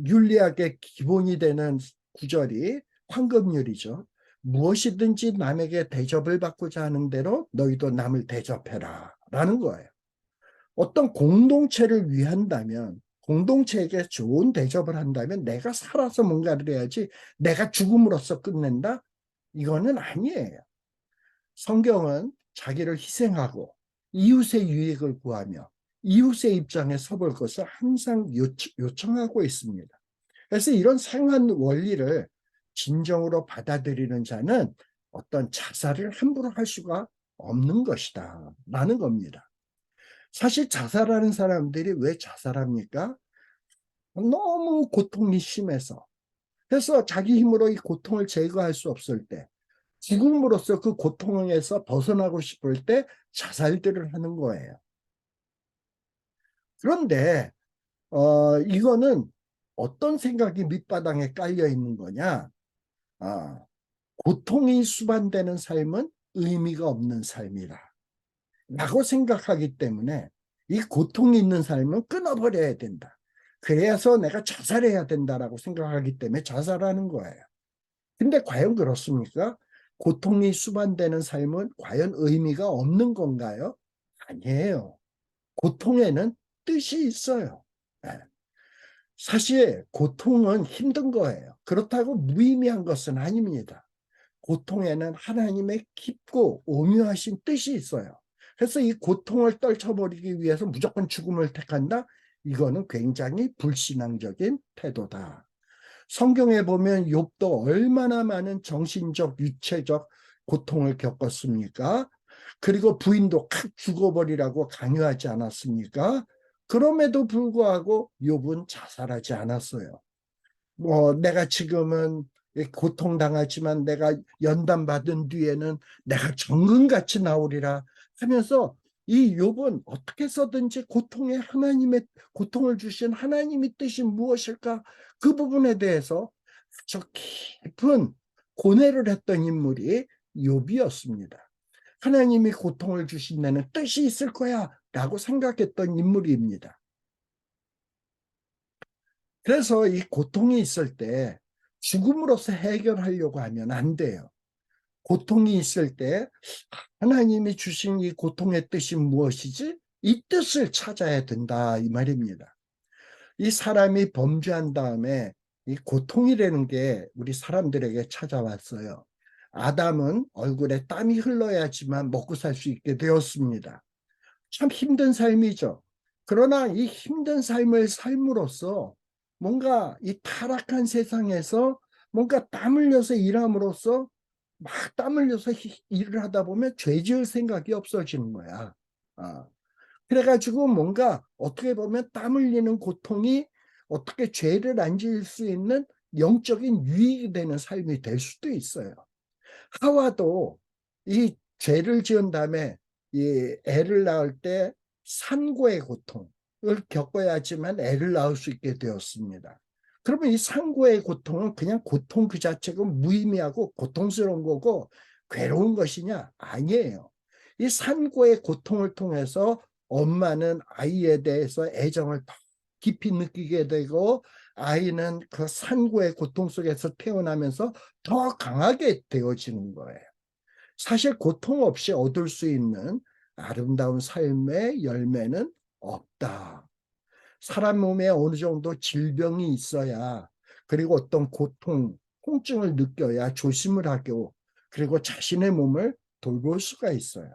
[SPEAKER 1] 윤리학의 기본이 되는 구절이 황금률이죠. 무엇이든지 남에게 대접을 받고자 하는 대로 너희도 남을 대접해라 라는 거예요. 어떤 공동체를 위한다면, 공동체에게 좋은 대접을 한다면 내가 살아서 뭔가를 해야지 내가 죽음으로써 끝낸다? 이거는 아니에요. 성경은 자기를 희생하고 이웃의 유익을 구하며 이웃의 입장에 서볼 것을 항상 요청하고 있습니다. 그래서 이런 생활 원리를 진정으로 받아들이는 자는 어떤 자살을 함부로 할 수가 없는 것이다 라는 겁니다. 사실 자살하는 사람들이 왜 자살합니까? 너무 고통이 심해서. 그래서 자기 힘으로 이 고통을 제거할 수 없을 때, 죽음으로써 그 고통에서 벗어나고 싶을 때 자살들을 하는 거예요. 그런데 이거는 어떤 생각이 밑바닥에 깔려 있는 거냐? 고통이 수반되는 삶은 의미가 없는 삶이다 라고 생각하기 때문에 이 고통이 있는 삶은 끊어버려야 된다. 그래서 내가 자살해야 된다라고 생각하기 때문에 자살하는 거예요. 근데 과연 그렇습니까? 고통이 수반되는 삶은 과연 의미가 없는 건가요? 아니에요. 고통에는 뜻이 있어요. 네. 사실 고통은 힘든 거예요. 그렇다고 무의미한 것은 아닙니다. 고통에는 하나님의 깊고 오묘하신 뜻이 있어요. 그래서 이 고통을 떨쳐버리기 위해서 무조건 죽음을 택한다? 이거는 굉장히 불신앙적인 태도다. 성경에 보면 욥도 얼마나 많은 정신적, 육체적 고통을 겪었습니까? 그리고 부인도 칵 죽어버리라고 강요하지 않았습니까? 그럼에도 불구하고 욥은 자살하지 않았어요. 내가 지금은 고통당하지만 내가 연단받은 뒤에는 내가 정금같이 나오리라 하면서 이 욥은 어떻게 해서든지 고통을 주신 하나님의 뜻이 무엇일까? 그 부분에 대해서 아주 깊은 고뇌를 했던 인물이 욥이었습니다. 하나님이 고통을 주신 데는 뜻이 있을 거야 라고 생각했던 인물입니다. 그래서 이 고통이 있을 때 죽음으로써 해결하려고 하면 안 돼요. 고통이 있을 때 하나님이 주신 이 고통의 뜻이 무엇이지? 이 뜻을 찾아야 된다 이 말입니다. 이 사람이 범죄한 다음에 이 고통이라는 게 우리 사람들에게 찾아왔어요. 아담은 얼굴에 땀이 흘러야지만 먹고 살 수 있게 되었습니다. 참 힘든 삶이죠. 그러나 이 힘든 삶을 삶으로써 뭔가 이 타락한 세상에서 뭔가 땀 흘려서 일함으로써 막 땀 흘려서 일을 하다 보면 죄 지을 생각이 없어지는 거야. 그래가지고 뭔가 어떻게 보면 땀 흘리는 고통이 어떻게 죄를 안 지을 수 있는 영적인 유익이 되는 삶이 될 수도 있어요. 하와도 이 죄를 지은 다음에 이 애를 낳을 때 산고의 고통을 겪어야지만 애를 낳을 수 있게 되었습니다. 그러면 이 산고의 고통은 그냥 고통 그 자체가 무의미하고 고통스러운 거고 괴로운 것이냐? 아니에요. 이 산고의 고통을 통해서 엄마는 아이에 대해서 애정을 더 깊이 느끼게 되고 아이는 그 산고의 고통 속에서 태어나면서 더 강하게 되어지는 거예요. 사실 고통 없이 얻을 수 있는 아름다운 삶의 열매는 없다. 사람 몸에 어느 정도 질병이 있어야, 그리고 어떤 고통, 통증을 느껴야 조심을 하고, 그리고 자신의 몸을 돌볼 수가 있어요.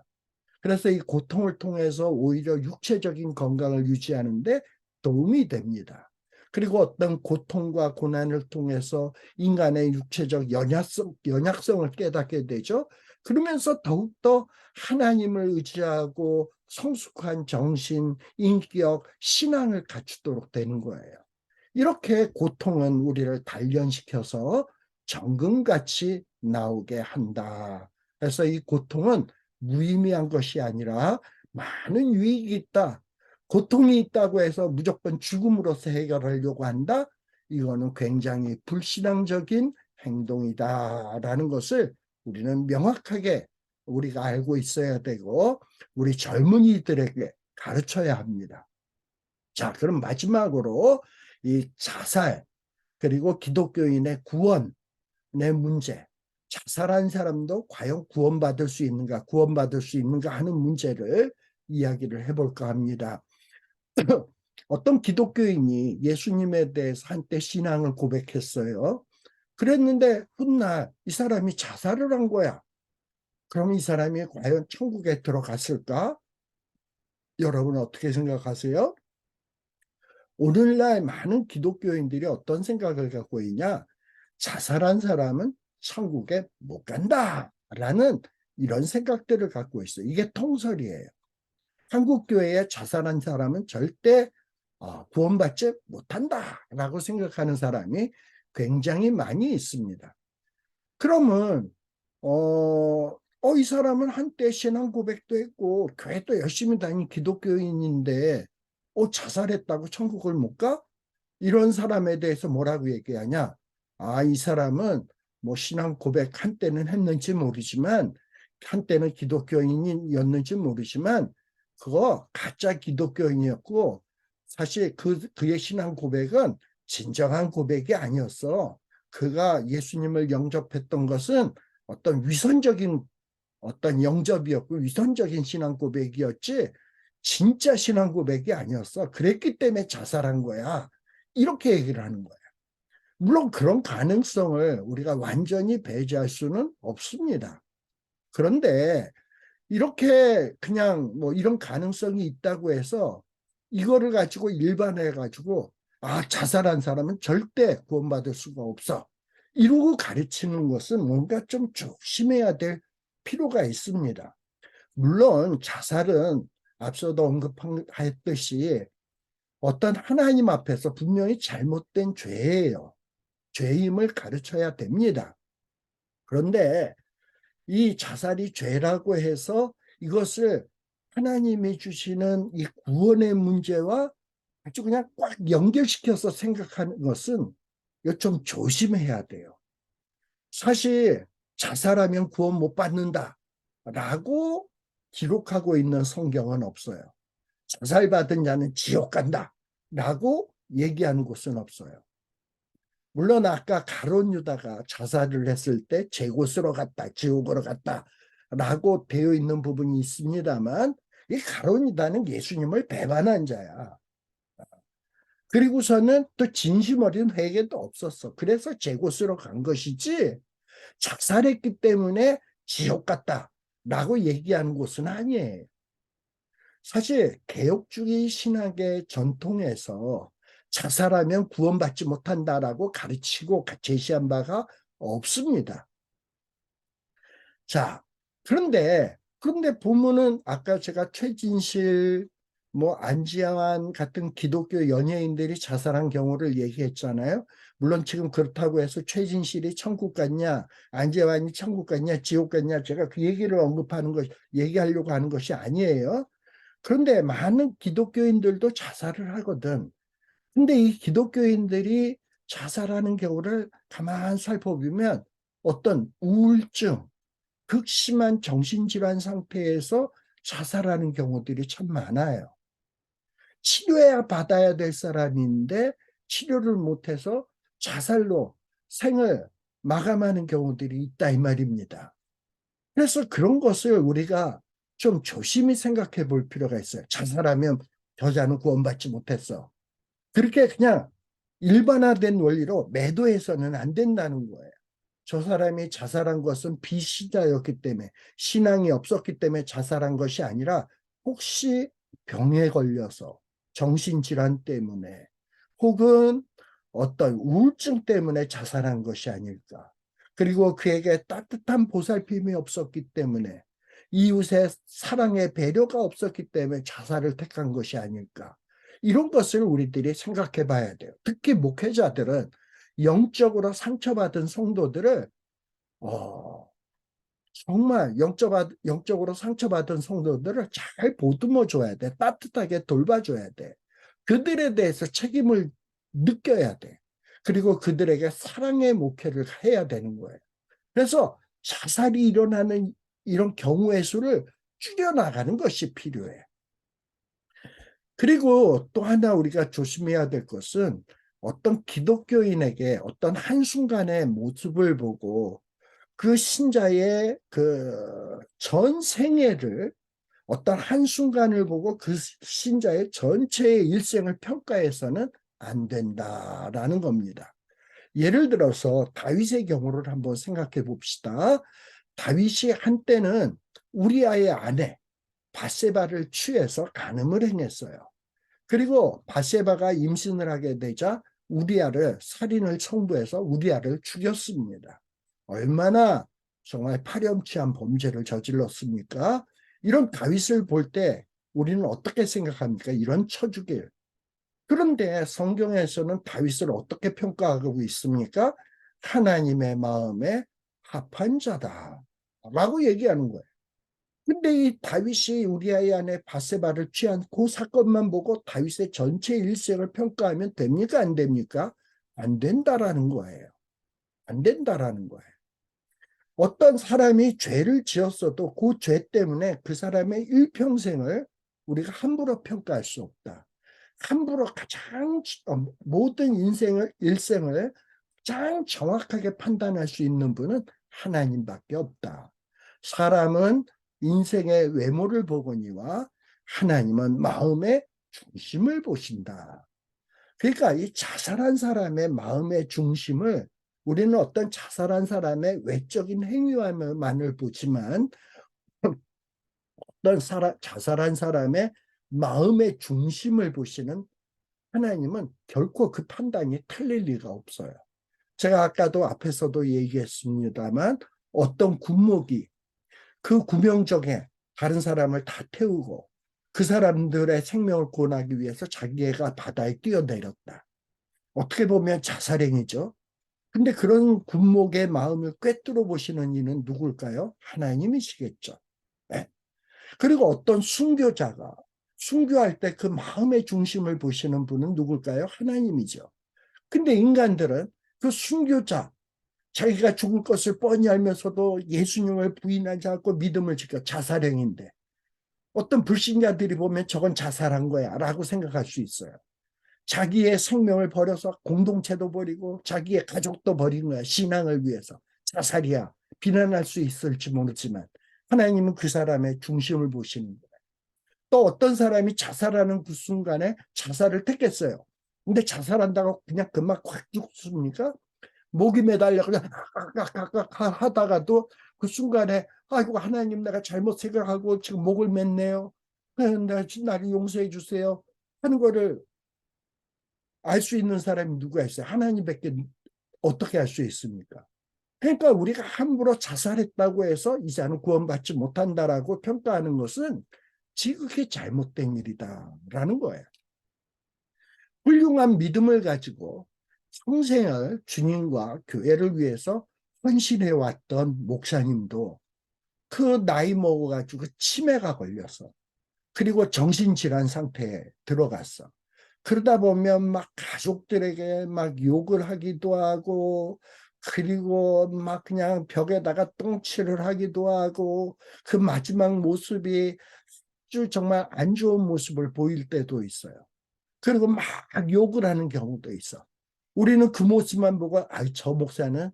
[SPEAKER 1] 그래서 이 고통을 통해서 오히려 육체적인 건강을 유지하는 데 도움이 됩니다. 그리고 어떤 고통과 고난을 통해서 인간의 육체적 연약성을 깨닫게 되죠. 그러면서 더욱더 하나님을 의지하고 성숙한 정신, 인격, 신앙을 갖추도록 되는 거예요. 이렇게 고통은 우리를 단련시켜서 정금같이 나오게 한다. 그래서 이 고통은 무의미한 것이 아니라 많은 유익이 있다. 고통이 있다고 해서 무조건 죽음으로써 해결하려고 한다. 이거는 굉장히 불신앙적인 행동이다라는 것을 우리는 명확하게 우리가 알고 있어야 되고 우리 젊은이들에게 가르쳐야 합니다. 자, 그럼 마지막으로 이 자살 그리고 기독교인의 구원의 문제, 자살한 사람도 과연 구원받을 수 있는가, 구원받을 수 있는가 하는 문제를 이야기를 해볼까 합니다. 어떤 기독교인이 예수님에 대해서 한때 신앙을 고백했어요. 그랬는데 훗날 이 사람이 자살을 한 거야. 그럼 이 사람이 과연 천국에 들어갔을까? 여러분 어떻게 생각하세요? 오늘날 많은 기독교인들이 어떤 생각을 갖고 있냐? 자살한 사람은 천국에 못 간다라는 이런 생각들을 갖고 있어요. 이게 통설이에요. 한국 교회에 자살한 사람은 절대 구원받지 못한다라고 생각하는 사람이 굉장히 많이 있습니다. 그러면 이 사람은 한때 신앙 고백도 했고 교회도 열심히 다닌 기독교인인데 자살했다고 천국을 못 가? 이런 사람에 대해서 뭐라고 얘기하냐? 이 사람은 뭐 신앙 고백 한때는 했는지 모르지만 한때는 기독교인이었는지 모르지만 그거 가짜 기독교인이었고 사실 그의 신앙 고백은 진정한 고백이 아니었어. 그가 예수님을 영접했던 것은 어떤 위선적인 어떤 영접이었고 위선적인 신앙 고백이었지 진짜 신앙 고백이 아니었어. 그랬기 때문에 자살한 거야. 이렇게 얘기를 하는 거야. 물론 그런 가능성을 우리가 완전히 배제할 수는 없습니다. 그런데 이렇게 그냥 뭐 이런 가능성이 있다고 해서 이거를 가지고 일반화해 가지고 자살한 사람은 절대 구원받을 수가 없어. 이러고 가르치는 것은 뭔가 좀 조심해야 될 필요가 있습니다. 물론 자살은 앞서도 언급했듯이 어떤 하나님 앞에서 분명히 잘못된 죄예요. 죄임을 가르쳐야 됩니다. 그런데 이 자살이 죄라고 해서 이것을 하나님이 주시는 이 구원의 문제와 아주 그냥 꽉 연결시켜서 생각하는 것은 이거 좀 조심해야 돼요. 사실 자살하면 구원 못 받는다라고 기록하고 있는 성경은 없어요. 자살받은 자는 지옥 간다라고 얘기하는 곳은 없어요. 물론 아까 가룟 유다가 자살을 했을 때 제곳으로 갔다, 지옥으로 갔다라고 되어 있는 부분이 있습니다만 이 가룟 유다는 예수님을 배반한 자야. 그리고서는 또 진심 어린 회개도 없었어. 그래서 제곳으로 간 것이지 자살했기 때문에 지옥 갔다라고 얘기하는 곳은 아니에요. 사실 개혁주의 신학의 전통에서 자살하면 구원받지 못한다라고 가르치고 제시한 바가 없습니다. 자, 그런데 보면은 아까 제가 최진실, 뭐 안지환 같은 기독교 연예인들이 자살한 경우를 얘기했잖아요. 물론 지금 그렇다고 해서 최진실이 천국 갔냐, 안지환이 천국 갔냐, 지옥 갔냐, 제가 그 얘기를 얘기하려고 하는 것이 아니에요. 그런데 많은 기독교인들도 자살을 하거든. 근데 이 기독교인들이 자살하는 경우를 가만 살펴보면 어떤 우울증, 극심한 정신질환 상태에서 자살하는 경우들이 참 많아요. 치료해야 받아야 될 사람인데 치료를 못해서 자살로 생을 마감하는 경우들이 있다 이 말입니다. 그래서 그런 것을 우리가 좀 조심히 생각해 볼 필요가 있어요. 자살하면 저자는 구원받지 못했어. 그렇게 그냥 일반화된 원리로 매도해서는 안 된다는 거예요. 저 사람이 자살한 것은 비신자였기 때문에, 신앙이 없었기 때문에 자살한 것이 아니라 혹시 병에 걸려서, 정신질환 때문에, 혹은 어떤 우울증 때문에 자살한 것이 아닐까. 그리고 그에게 따뜻한 보살핌이 없었기 때문에, 이웃의 사랑의 배려가 없었기 때문에 자살을 택한 것이 아닐까. 이런 것을 우리들이 생각해 봐야 돼요. 특히 목회자들은 영적으로 상처받은 성도들을 정말 영적으로 상처받은 성도들을 잘 보듬어 줘야 돼. 따뜻하게 돌봐줘야 돼. 그들에 대해서 책임을 느껴야 돼. 그리고 그들에게 사랑의 목회를 해야 되는 거예요. 그래서 자살이 일어나는 이런 경우의 수를 줄여나가는 것이 필요해. 그리고 또 하나 우리가 조심해야 될 것은 어떤 기독교인에게 어떤 한순간의 모습을 보고 그 신자의 그 전 생애를 어떤 한순간을 보고 그 신자의 전체의 일생을 평가해서는 안 된다라는 겁니다. 예를 들어서 다윗의 경우를 한번 생각해 봅시다. 다윗이 한때는 우리아의 아내 바세바를 취해서 간음을 행했어요. 그리고 바세바가 임신을 하게 되자 우리아를 살인을 청부해서 우리아를 죽였습니다. 얼마나 정말 파렴치한 범죄를 저질렀습니까? 이런 다윗을 볼 때 우리는 어떻게 생각합니까? 이런 처죽일. 그런데 성경에서는 다윗을 어떻게 평가하고 있습니까? 하나님의 마음에 합한 자다 라고 얘기하는 거예요. 근데 이 다윗이 우리아의 아내 바세바를 취한 그 사건만 보고 다윗의 전체 일생을 평가하면 됩니까? 안 됩니까? 안 된다라는 거예요. 안 된다라는 거예요. 어떤 사람이 죄를 지었어도 그 죄 때문에 그 사람의 일평생을 우리가 함부로 평가할 수 없다. 함부로 가장 모든 일생을 가장 정확하게 판단할 수 있는 분은 하나님밖에 없다. 사람은 인생의 외모를 보거니와 하나님은 마음의 중심을 보신다. 그러니까 이 자살한 사람의 마음의 중심을 우리는 어떤 자살한 사람의 외적인 행위만을 보지만 어떤 자살한 사람의 마음의 중심을 보시는 하나님은 결코 그 판단이 틀릴 리가 없어요. 제가 아까도 앞에서도 얘기했습니다만 어떤 군목이 그 구명정에 다른 사람을 다 태우고 그 사람들의 생명을 구원하기 위해서 자기가 바다에 뛰어내렸다. 어떻게 보면 자살행위죠. 근데 그런 군목의 마음을 꿰뚫어 보시는 이는 누굴까요? 하나님이시겠죠. 네. 그리고 어떤 순교자가 순교할 때 그 마음의 중심을 보시는 분은 누굴까요? 하나님이죠. 근데 인간들은 그 순교자, 자기가 죽을 것을 뻔히 알면서도 예수님을 부인하지 않고 믿음을 지켜 자살행위인데 어떤 불신자들이 보면 저건 자살한 거야 라고 생각할 수 있어요. 자기의 생명을 버려서 공동체도 버리고 자기의 가족도 버린 거야. 신앙을 위해서. 자살이야. 비난할 수 있을지 모르지만 하나님은 그 사람의 중심을 보시는 거예요. 또 어떤 사람이 자살하는 그 순간에 자살을 택했어요. 근데 자살한다고 그냥 그만 확 죽습니까? 목이 매달려 그냥 하다가도 그 순간에 아이고 하나님 내가 잘못 생각하고 지금 목을 맸네요. 나를 용서해 주세요. 하는 거를 알 수 있는 사람이 누가 있어요? 하나님밖에 어떻게 알 수 있습니까? 그러니까 우리가 함부로 자살했다고 해서 이제는 구원받지 못한다라고 평가하는 것은 지극히 잘못된 일이다라는 거예요. 훌륭한 믿음을 가지고 평생을 주님과 교회를 위해서 헌신해왔던 목사님도 그 나이 먹어가지고 치매가 걸려서 그리고 정신질환 상태에 들어갔어. 그러다 보면 막 가족들에게 막 욕을 하기도 하고 그리고 막 그냥 벽에다가 똥칠을 하기도 하고 그 마지막 모습이 아주 정말 안 좋은 모습을 보일 때도 있어요. 그리고 막 욕을 하는 경우도 있어. 우리는 그 모습만 보고 저 목사는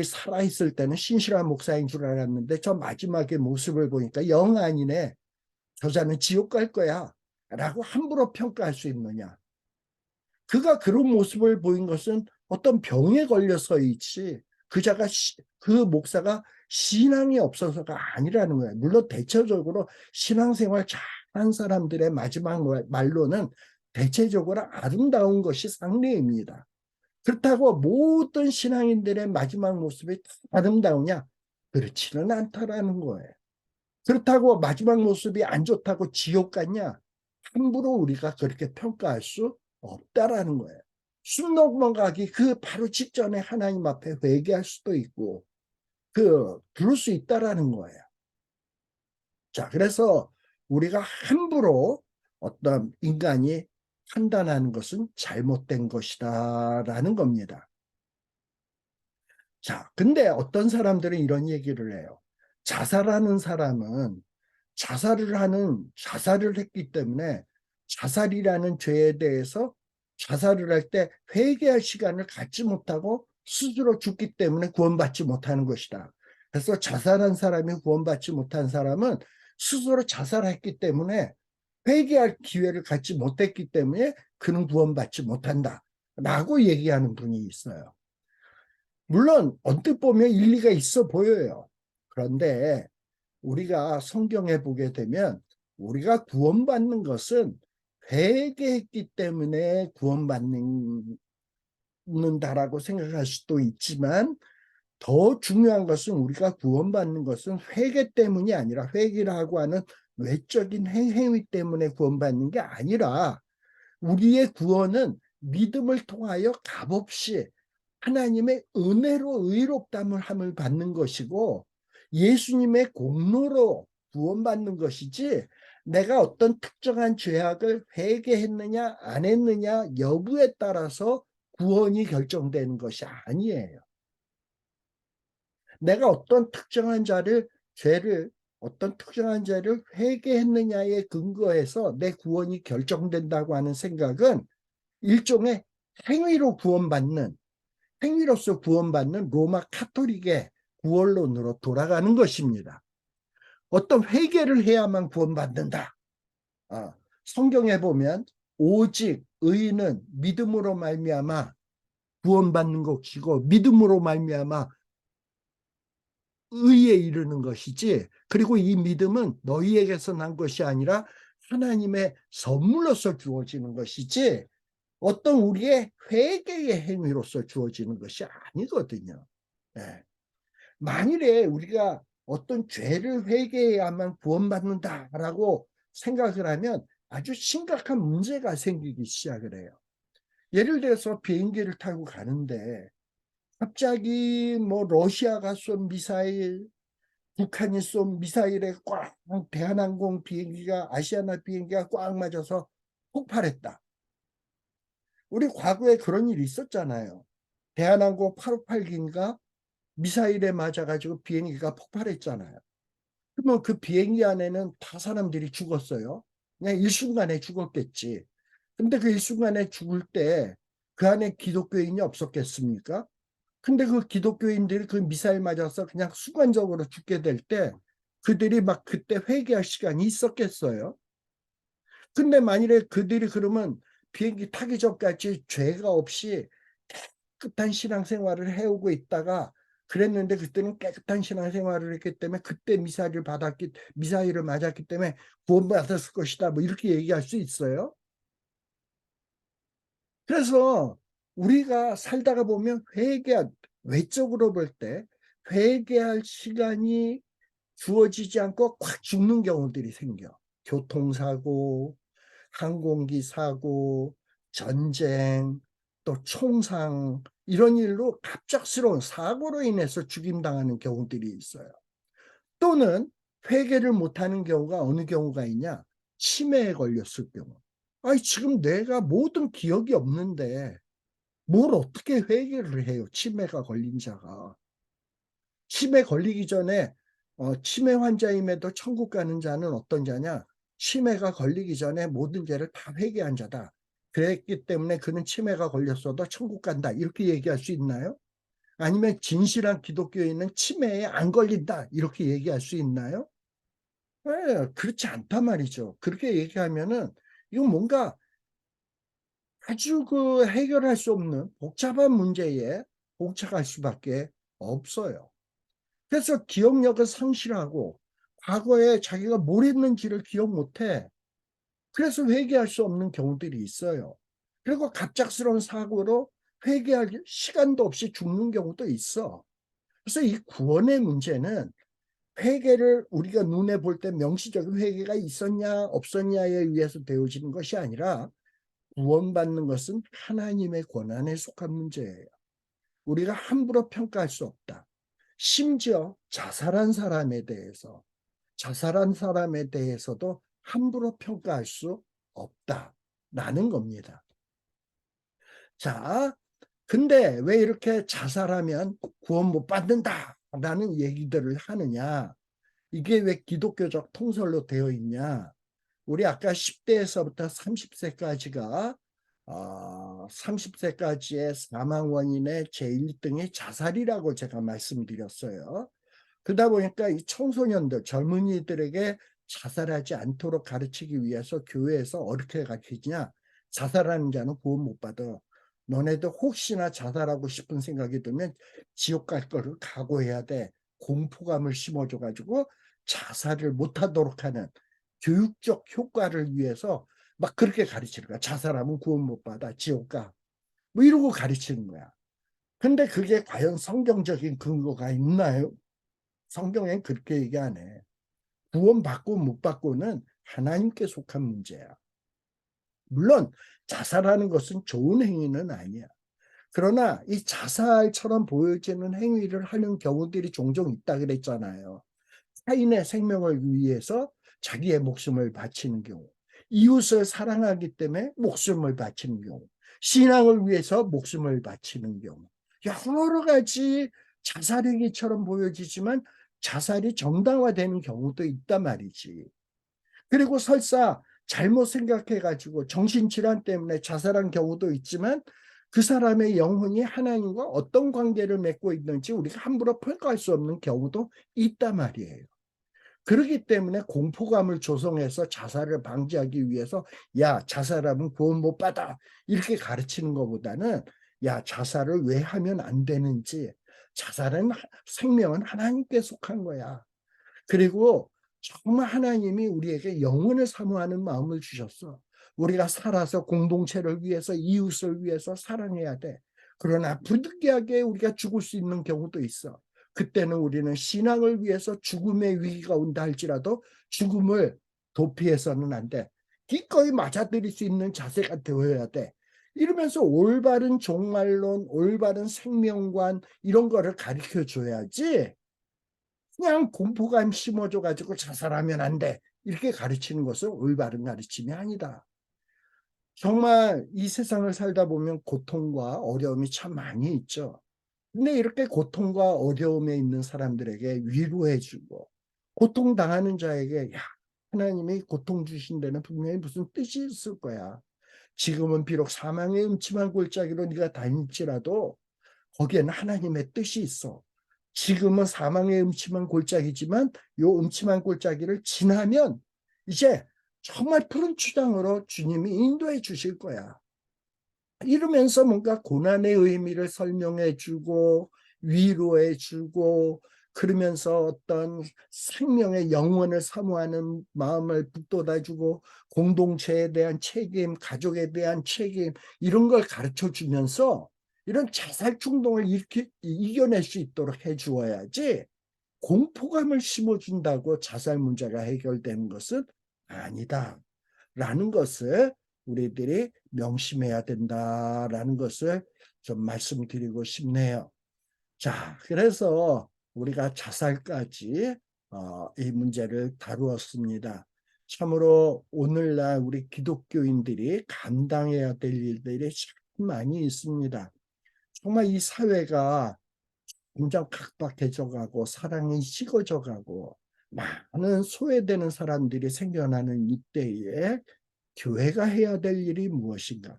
[SPEAKER 1] 살아있을 때는 신실한 목사인 줄 알았는데 저 마지막에 모습을 보니까 영 아니네. 저자는 지옥 갈 거야 라고 함부로 평가할 수 있느냐. 그가 그런 모습을 보인 것은 어떤 병에 걸려서이지 그 목사가 신앙이 없어서가 아니라는 거예요. 물론 대체적으로 신앙생활 잘한 사람들의 마지막 말로는 대체적으로 아름다운 것이 상례입니다. 그렇다고 모든 신앙인들의 마지막 모습이 아름다우냐? 그렇지는 않다라는 거예요. 그렇다고 마지막 모습이 안 좋다고 지옥 갔냐? 함부로 우리가 그렇게 평가할 수 없다라는 거예요. 숨 넘어가기 그 바로 직전에 하나님 앞에 회개할 수도 있고 그럴 수 있다라는 거예요. 자, 그래서 우리가 함부로 어떤 인간이 판단하는 것은 잘못된 것이다라는 겁니다. 자, 근데 어떤 사람들은 이런 얘기를 해요. 자살하는 사람은 자살을 했기 때문에 자살이라는 죄에 대해서 자살을 할 때 회개할 시간을 갖지 못하고 스스로 죽기 때문에 구원받지 못하는 것이다. 그래서 자살한 사람이 구원받지 못한 사람은 스스로 자살했기 때문에 회개할 기회를 갖지 못했기 때문에 그는 구원받지 못한다 라고 얘기하는 분이 있어요. 물론 언뜻 보면 일리가 있어 보여요. 그런데 우리가 성경에 보게 되면 우리가 구원받는 것은 회개했기 때문에 구원받는다라고 생각할 수도 있지만 더 중요한 것은 우리가 구원받는 것은 회개 때문이 아니라 회개라고 하는 외적인 행위 때문에 구원받는 게 아니라 우리의 구원은 믿음을 통하여 값없이 하나님의 은혜로 의롭다함을 받는 것이고 예수님의 공로로 구원받는 것이지 내가 어떤 특정한 죄악을 회개했느냐 안 했느냐 여부에 따라서 구원이 결정되는 것이 아니에요. 내가 어떤 특정한 죄를 회개했느냐에 근거해서 내 구원이 결정된다고 하는 생각은 일종의 행위로서 구원받는 로마 카톨릭의 구원론으로 돌아가는 것입니다. 어떤 회개를 해야만 구원받는다. 성경에 보면 오직 의인은 믿음으로 말미암아 구원받는 것이고 믿음으로 말미암아 의에 이르는 것이지 그리고 이 믿음은 너희에게서 난 것이 아니라 하나님의 선물로서 주어지는 것이지 어떤 우리의 회개의 행위로서 주어지는 것이 아니거든요. 네. 만일에 우리가 어떤 죄를 회개해야만 구원받는다라고 생각을 하면 아주 심각한 문제가 생기기 시작을 해요. 예를 들어서 비행기를 타고 가는데 갑자기 러시아가 쏜 미사일, 북한이 쏜 미사일에 꽉 대한항공 비행기가 아시아나 비행기가 꽉 맞아서 폭발했다. 우리 과거에 그런 일이 있었잖아요. 대한항공 858기인가 미사일에 맞아가지고 비행기가 폭발했잖아요. 그러면 그 비행기 안에는 다 사람들이 죽었어요. 그냥 일순간에 죽었겠지. 근데 그 일순간에 죽을 때 그 안에 기독교인이 없었겠습니까? 근데 그 기독교인들이 그 미사일 맞아서 그냥 순간적으로 죽게 될 때 그들이 막 그때 회개할 시간이 있었겠어요? 근데 만일에 그들이 그러면 비행기 타기 전까지 죄가 없이 깨끗한 신앙생활을 해오고 있다가 그랬는데 그때는 깨끗한 신앙생활을 했기 때문에 그때 미사일을 맞았기 때문에 구원받았을 것이다. 이렇게 얘기할 수 있어요. 그래서 우리가 살다가 보면 외적으로 볼 때 회개할 시간이 주어지지 않고 확 죽는 경우들이 생겨. 교통사고, 항공기 사고, 전쟁, 또 총상 이런 일로 갑작스러운 사고로 인해서 죽임당하는 경우들이 있어요. 또는 회개를 못하는 경우가 어느 경우가 있냐? 치매에 걸렸을 경우. 지금 내가 모든 기억이 없는데 뭘 어떻게 회개를 해요? 치매가 걸린 자가. 치매 걸리기 전에 치매 환자임에도 천국 가는 자는 어떤 자냐? 치매가 걸리기 전에 모든 죄를 다 회개한 자다. 그랬기 때문에 그는 치매가 걸렸어도 천국 간다. 이렇게 얘기할 수 있나요? 아니면 진실한 기독교인은 치매에 안 걸린다. 이렇게 얘기할 수 있나요? 예, 그렇지 않단 말이죠. 그렇게 얘기하면은 이건 뭔가 아주 해결할 수 없는 복잡한 문제에 봉착할 수밖에 없어요. 그래서 기억력을 상실하고 과거에 자기가 뭘 했는지를 기억 못해. 그래서 회개할 수 없는 경우들이 있어요. 그리고 갑작스러운 사고로 회개할 시간도 없이 죽는 경우도 있어. 그래서 이 구원의 문제는 회개를 우리가 눈에 볼 때 명시적인 회개가 있었냐 없었냐에 의해서 되어지는 것이 아니라 구원받는 것은 하나님의 권한에 속한 문제예요. 우리가 함부로 평가할 수 없다. 심지어 자살한 사람에 대해서도 함부로 평가할 수 없다라는 겁니다. 자, 근데 왜 이렇게 자살하면 구원 못 받는다라는 얘기들을 하느냐? 이게 왜 기독교적 통설로 되어 있냐? 우리 아까 10대에서부터 30세까지가 30세까지의 사망 원인의 제1등이 자살이라고 제가 말씀드렸어요. 그러다 보니까 이 청소년들, 젊은이들에게 자살하지 않도록 가르치기 위해서 교회에서 어떻게 가르치냐? 자살하는 자는 구원 못 받아. 너네들 혹시나 자살하고 싶은 생각이 들면 지옥 갈 거를 각오해야 돼. 공포감을 심어줘가지고 자살을 못하도록 하는 교육적 효과를 위해서 막 그렇게 가르치는 거야. 자살하면 구원 못 받아. 지옥 가. 뭐 이러고 가르치는 거야. 근데 그게 과연 성경적인 근거가 있나요? 성경엔 그렇게 얘기 안 해. 구원받고 못 받고는 하나님께 속한 문제야. 물론 자살하는 것은 좋은 행위는 아니야. 그러나 이 자살처럼 보여지는 행위를 하는 경우들이 종종 있다 그랬잖아요. 타인의 생명을 위해서 자기의 목숨을 바치는 경우, 이웃을 사랑하기 때문에 목숨을 바치는 경우, 신앙을 위해서 목숨을 바치는 경우, 여러 가지 자살행위처럼 보여지지만 자살이 정당화되는 경우도 있단 말이지. 그리고 설사 잘못 생각해가지고 정신질환 때문에 자살한 경우도 있지만 그 사람의 영혼이 하나님과 어떤 관계를 맺고 있는지 우리가 함부로 평가할 수 없는 경우도 있단 말이에요. 그렇기 때문에 공포감을 조성해서 자살을 방지하기 위해서 야, 자살하면 구원 못 받아 이렇게 가르치는 것보다는 야, 자살을 왜 하면 안 되는지, 자살은 생명은 하나님께 속한 거야. 그리고 정말 하나님이 우리에게 영혼을 사모하는 마음을 주셨어. 우리가 살아서 공동체를 위해서, 이웃을 위해서 사랑해야 돼. 그러나 부득이하게 우리가 죽을 수 있는 경우도 있어. 그때는 우리는 신앙을 위해서 죽음의 위기가 온다 할지라도 죽음을 도피해서는 안 돼. 기꺼이 맞아들일 수 있는 자세가 되어야 돼. 이러면서 올바른 종말론, 올바른 생명관 이런 거를 가르쳐 줘야지. 그냥 공포감 심어줘가지고 자살하면 안 돼. 이렇게 가르치는 것은 올바른 가르침이 아니다. 정말 이 세상을 살다 보면 고통과 어려움이 참 많이 있죠. 근데 이렇게 고통과 어려움에 있는 사람들에게 위로해주고 고통당하는 자에게 야, 하나님이 고통 주신 데는 분명히 무슨 뜻이 있을 거야. 지금은 비록 사망의 음침한 골짜기로 네가 다닐지라도 거기에는 하나님의 뜻이 있어. 지금은 사망의 음침한 골짜기지만 요 음침한 골짜기를 지나면 이제 정말 푸른 추장으로 주님이 인도해 주실 거야. 이러면서 뭔가 고난의 의미를 설명해 주고 위로해 주고 그러면서 어떤 생명의 영원을 사모하는 마음을 북돋아 주고 공동체에 대한 책임, 가족에 대한 책임 이런 걸 가르쳐 주면서 이런 자살 충동을 이겨낼 수 있도록 해 주어야지 공포감을 심어준다고 자살 문제가 해결되는 것은 아니다. 라는 것을 우리들이 명심해야 된다라는 것을 좀 말씀드리고 싶네요. 자, 그래서 우리가 자살까지 이 문제를 다루었습니다. 참으로 오늘날 우리 기독교인들이 감당해야 될 일들이 참 많이 있습니다. 정말 이 사회가 점점 각박해져 가고 사랑이 식어져 가고 많은 소외되는 사람들이 생겨나는 이때에 교회가 해야 될 일이 무엇인가?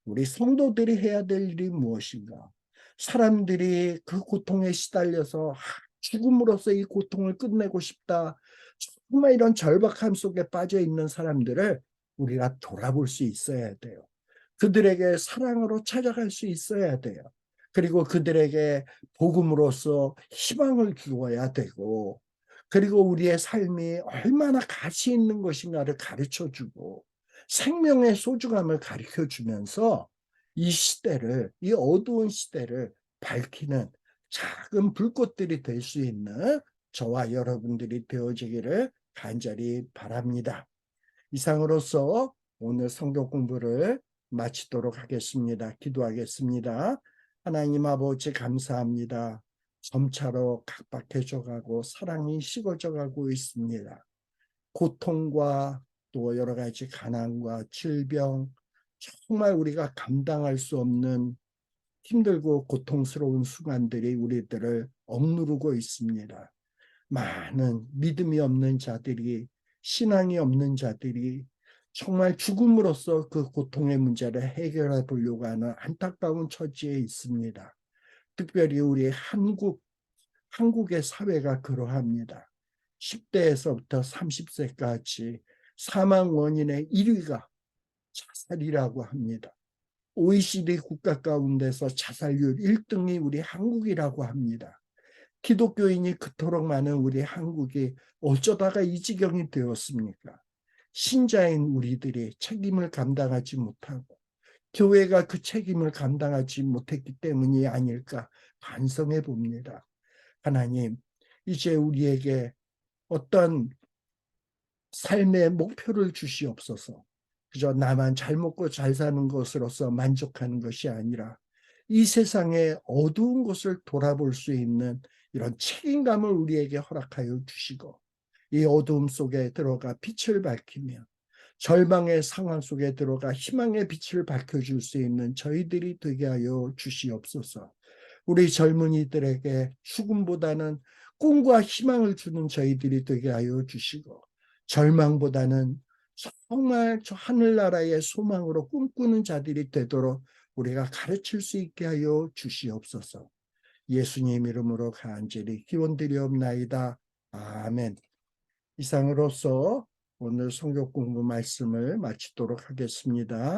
[SPEAKER 1] 우리 성도들이 해야 될 일이 무엇인가? 사람들이 그 고통에 시달려서 죽음으로써 이 고통을 끝내고 싶다. 정말 이런 절박함 속에 빠져 있는 사람들을 우리가 돌아볼 수 있어야 돼요. 그들에게 사랑으로 찾아갈 수 있어야 돼요. 그리고 그들에게 복음으로써 희망을 주어야 되고, 그리고 우리의 삶이 얼마나 가치 있는 것인가를 가르쳐 주고, 생명의 소중함을 가르쳐 주면서 이 시대를, 이 어두운 시대를 밝히는 작은 불꽃들이 될 수 있는 저와 여러분들이 되어지기를 간절히 바랍니다. 이상으로서 오늘 성경 공부를 마치도록 하겠습니다. 기도하겠습니다. 하나님 아버지 감사합니다. 점차로 각박해져 가고 사랑이 식어져 가고 있습니다. 고통과 또 여러 가지 가난과 질병, 정말 우리가 감당할 수 없는 힘들고 고통스러운 순간들이 우리들을 억누르고 있습니다. 많은 믿음이 없는 자들이, 신앙이 없는 자들이 정말 죽음으로써 그 고통의 문제를 해결해 보려고 하는 안타까운 처지에 있습니다. 특별히 우리 한국의 사회가 그러합니다. 10대에서부터 30세까지 사망 원인의 1위가 자살이라고 합니다. OECD 국가 가운데서 자살률 1등이 우리 한국이라고 합니다. 기독교인이 그토록 많은 우리 한국이 어쩌다가 이 지경이 되었습니까? 신자인 우리들이 책임을 감당하지 못하고 교회가 그 책임을 감당하지 못했기 때문이 아닐까 반성해 봅니다. 하나님, 이제 우리에게 어떤 삶의 목표를 주시옵소서. 그저 나만 잘 먹고 잘 사는 것으로서 만족하는 것이 아니라 이 세상의 어두운 것을 돌아볼 수 있는 이런 책임감을 우리에게 허락하여 주시고, 이 어두움 속에 들어가 빛을 밝히며 절망의 상황 속에 들어가 희망의 빛을 밝혀줄 수 있는 저희들이 되게 하여 주시옵소서. 우리 젊은이들에게 죽음보다는 꿈과 희망을 주는 저희들이 되게 하여 주시고, 절망보다는 정말 저 하늘나라의 소망으로 꿈꾸는 자들이 되도록 우리가 가르칠 수 있게 하여 주시옵소서. 예수님 이름으로 간절히 기원드리옵나이다. 아멘. 이상으로서 오늘 성경 공부 말씀을 마치도록 하겠습니다.